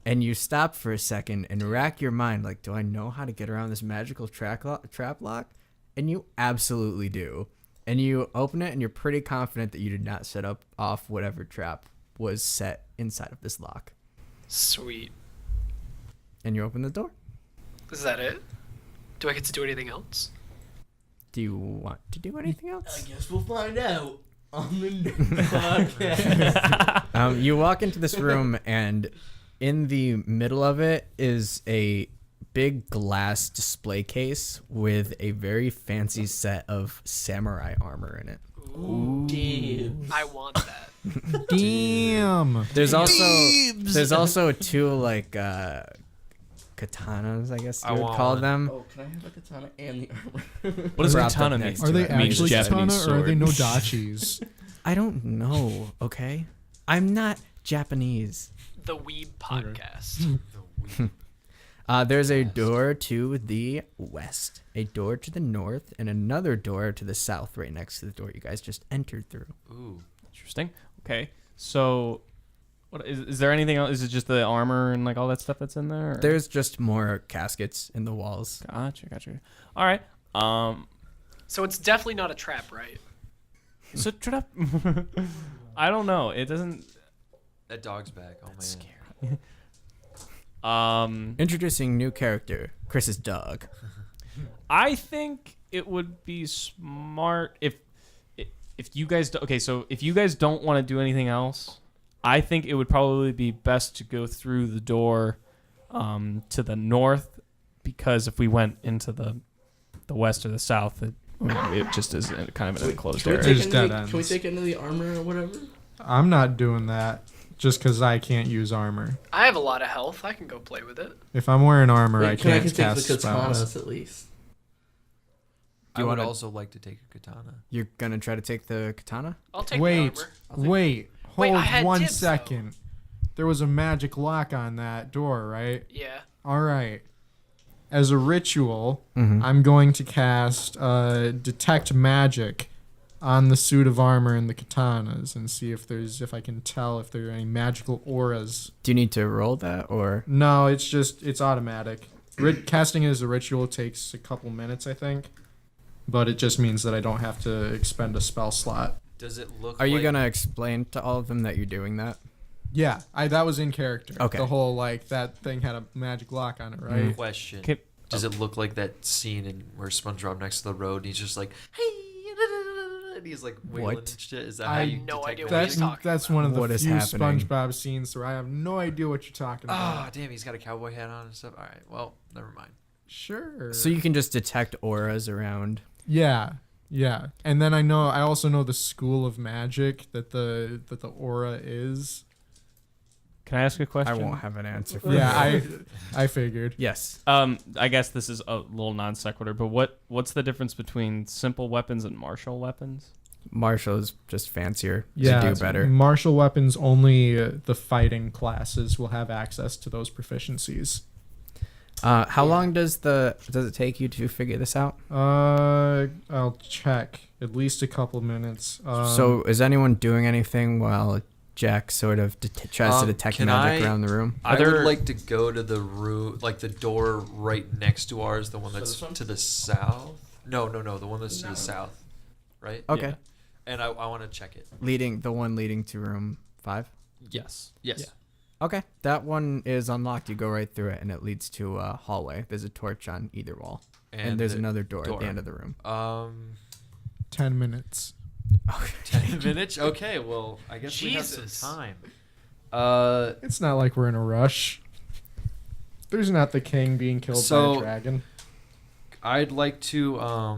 And you stop for a second and rack your mind like, do I know how to get around this magical trap lock? And you absolutely do. And you open it and you're pretty confident that you did not set up off whatever trap was set inside of this lock. Sweet. And you open the door. Is that it? Do I get to do anything else? Do you want to do anything I else? guess we'll find out on the next podcast. You walk into this room and in the middle of it is a big glass display case with a very fancy set of samurai armor in it. Damn. I want that. Damn. There's also two like katanas, I guess I you would want call one. them. Oh, can I have a katana and the armor? what does Wrapped up katana mean? next Are to they it. Means actually Japanese katana or are they sword. nodachis? I don't know, okay? I'm not Japanese. The Weeb podcast. There's a door to the west, a door to the north, and another door to the south right next to the door you guys just entered through. Ooh. Interesting. Okay, so what is there anything else? Is it just the armor and like all that stuff that's in there? Or? There's just more caskets in the walls. Gotcha. All right. So it's definitely not a trap, right? So trap. I don't know. It doesn't. That dog's back. Oh man. Scary. Introducing new character, Chris's dog. I think it would be smart if you guys so if you guys don't want to do anything else, I think it would probably be best to go through the door to the north, because if we went into the west or the south, it just is kind of an enclosed Can we, area. take There's into dead the, ends. can we take into the armor or whatever? I'm not doing that just because I can't use armor. I have a lot of health. I can go play with it. If I'm wearing armor, Wait, I can I can't take the cast katanas spells. at least? I you would wanna- also like to take a katana. You're gonna try to take the katana? I'll take Wait, the armor. wait, Wait, hold I had 1 dibs, though. second. There was a magic lock on that door, right? Yeah. All right. As a ritual, Mhm. I'm going to cast detect magic on the suit of armor and the katanas and see if I can tell if there are any magical auras. Do you need to roll that or? No, it's automatic. Casting it as a ritual takes a couple minutes, I think, but it just means that I don't have to expend a spell slot. Does it look Are you like gonna explain to all of them that you're doing that? Yeah, that was in character. Okay. The whole like that thing had a magic lock on it, right? question? Okay. Does it look like that scene in where SpongeBob next to the road and he's just like, hey, and he's like wailing What? and shit? Is that I how have you no detect idea what magic? he's talking That's about. one of the What is few happening? SpongeBob scenes where I have no idea what you're talking about. Oh, damn, he's got a cowboy hat on and stuff. All right, well, never mind. Sure. So you can just detect auras around. Yeah. And then I also know the school of magic that the aura is. Can I ask a question? I won't have an answer for Yeah, you. I figured. Yes. I guess this is a little non sequitur, but what's the difference between simple weapons and martial weapons? Martial is just fancier Yeah, to do better. Martial weapons only the fighting classes will have access to those proficiencies. How long does it take you to figure this out? I'll check. At least a couple minutes. So is anyone doing anything while Jack sort of tries to detect can magic I- around the room? I Other- would like to go to the room, like the door right next to ours, the one that's this one? to the south. No, the one that's to the south. right? Okay. Yeah. And I want to check it. The one leading to room 5. Yes. Yes. Yeah. Okay, that one is unlocked. You go right through it, and it leads to a hallway. There's a torch on either wall, and there's the another door at the end of the room. 10 minutes. 10 minutes. Okay. Well, I guess we have Jesus. some time. It's not like we're in a rush. There's not the king being killed by So- a dragon. I'd like to. I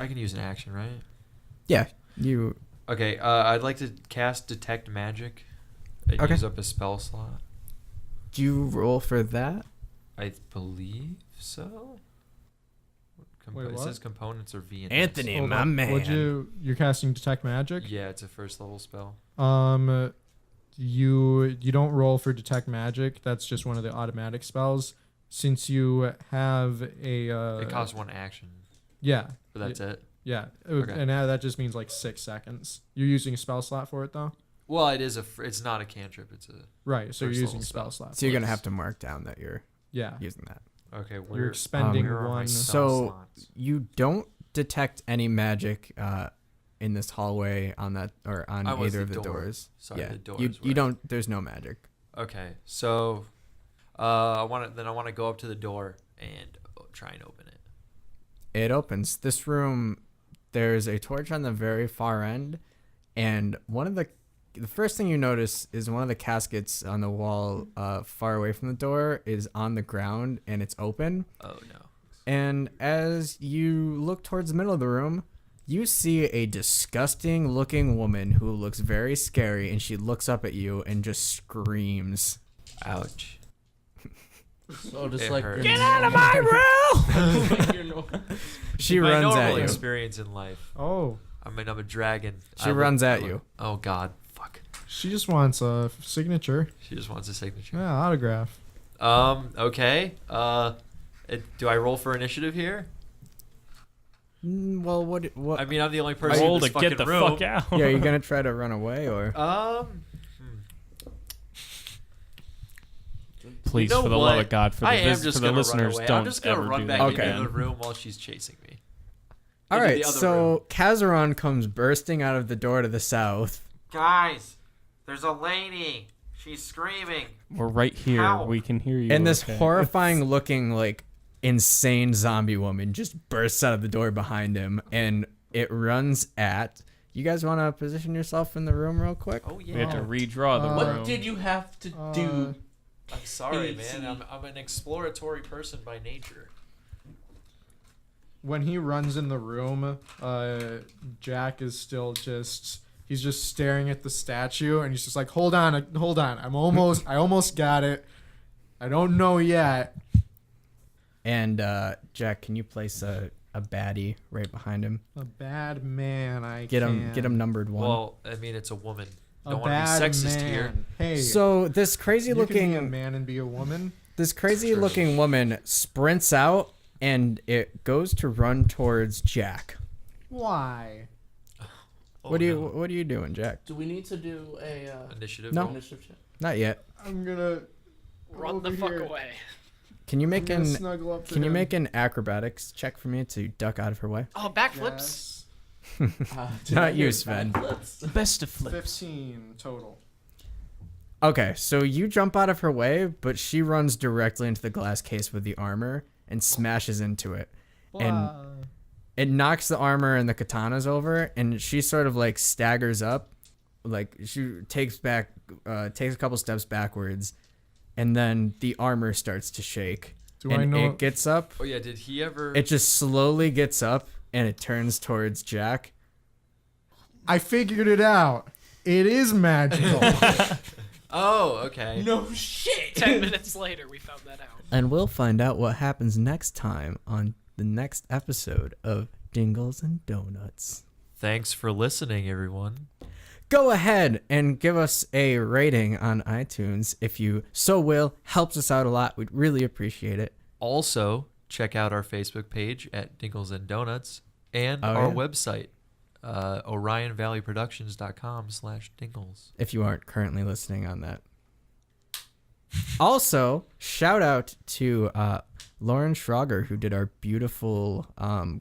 can use an action, right? Yeah, you. Okay. I'd like to cast Detect Magic. And Okay. use up a spell slot. Do you roll for that? I believe so. Wait, It what? says components are V and Anthony, S. Hold my on. man. You're casting Detect Magic? Yeah, it's a first level spell. You don't roll for Detect Magic. That's just one of the automatic spells. Since you have a It costs 1 action, yeah, but that's it. yeah, Okay. and now that just means like 6 seconds. You're using a spell slot for it though, Well, it is it's not a cantrip. It's a right? So you're First using level a spell spell. slot. So you're for gonna it. have to mark down that you're yeah. using that. okay. You're expending where are my one. spell So slots? you don't detect any magic in this hallway on that or on I was either the of the door. doors. Sorry, yeah, the doors you were- don't. There's no magic. Okay, so I want to go up to the door and try and open it. It opens. This room, there's a torch on the very far end, and the first thing you notice is one of the caskets on the wall far away from the door is on the ground and it's open. Oh no. And as you look towards the middle of the room, you see a disgusting looking woman who looks very scary, and she looks up at you and just screams. Ouch. So just It like hurts. your Get out of my room! like your normal- She My runs normal at you. experience in life. Oh, I'm a dragon. She runs at you. Oh God. Fuck. she just wants a signature. She just wants a signature. Yeah, autograph. Okay. Do I roll for initiative here? Well, what? I mean, I'm the only person Roll in this to fucking get the room. fuck out. Yeah, you're gonna try to run away, or Please, You know for the what? love of God, for the, I am just for the gonna listeners, run away. don't I'm just gonna ever run do back that. Okay. into the room while she's chasing me. all Into right. the other room. So Kazaron comes bursting out of the door to the south. Guys, there's a lady. She's screaming. We're right here. How? We can hear you. And this okay? horrifying looking, like, insane zombie woman just bursts out of the door behind him, and it runs at. You guys want to position yourself in the room real quick? Oh yeah. We have to redraw the What room. did you have to do? I'm sorry, PC. man. I'm an exploratory person by nature. When he runs in the room, Jack is still he's just staring at the statue, and he's just like, hold on, I almost got it. I don't know yet. And Jack, can you place a baddie right behind him? A bad man, I Get can. him numbered 1. Well, I mean, it's a woman. A Don't want to bad be sexist man. here. Hey, So this crazy you can be a looking man and be a woman. woman sprints out, and it goes to run towards Jack. Why? Oh, What are no. you doing, Jack? Do we need to do a Initiative? No. roll? initiative check? Not yet. I'm gonna Run the over fuck here. away. Can you I'm make gonna an snuggle up to Can you him. make an acrobatics check for me to duck out of her way? Oh, backflips. Yes. Not you, Sven. Best of flips. 15 total. Okay, so you jump out of her way, but she runs directly into the glass case with the armor and smashes into it. And it knocks the armor and the katanas over, and she sort of like staggers up, like she takes a couple steps backwards, and then the armor starts to shake. Do and I know? it gets up. Oh yeah. Did he ever? It just slowly gets up, and it turns towards Jack. I figured it out. It is magical. Oh, okay. No shit. 10 minutes later, we found that out. And we'll find out what happens next time on the next episode of Dingles and Donuts. Thanks for listening, everyone. Go ahead and give us a rating on iTunes if you so will. Helps us out a lot. We'd really appreciate it. Also, check out our Facebook page at Dingles and Donuts and Oh, our yeah. website, orionvalleyproductions.com/dingles. If you aren't currently listening on that. Also, shout out to Lauren Schrager, who did our beautiful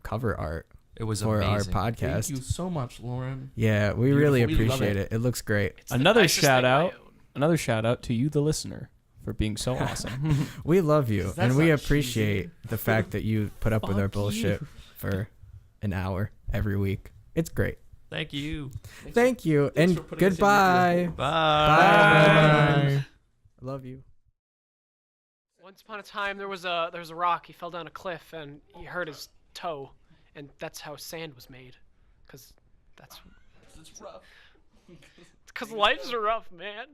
cover art. It was for amazing. our podcast. Thank you so much, Lauren. Yeah, we Beautiful. really We love appreciate it. it. It looks great. It's the Another nicest shout thing I out. own. Another shout out to you, the listener, for being so awesome. We love you, That's and we not appreciate the fact that you put up with our Fuck bullshit you. for an hour every week. It's great. Thank you. Thank you, Thanks and for putting us in goodbye. your Bye. Bye. I love you. Once upon a time, there was a rock. He fell down a cliff and he hurt his toe, and that's how sand was made. Cause that's It's rough. because life's rough, man.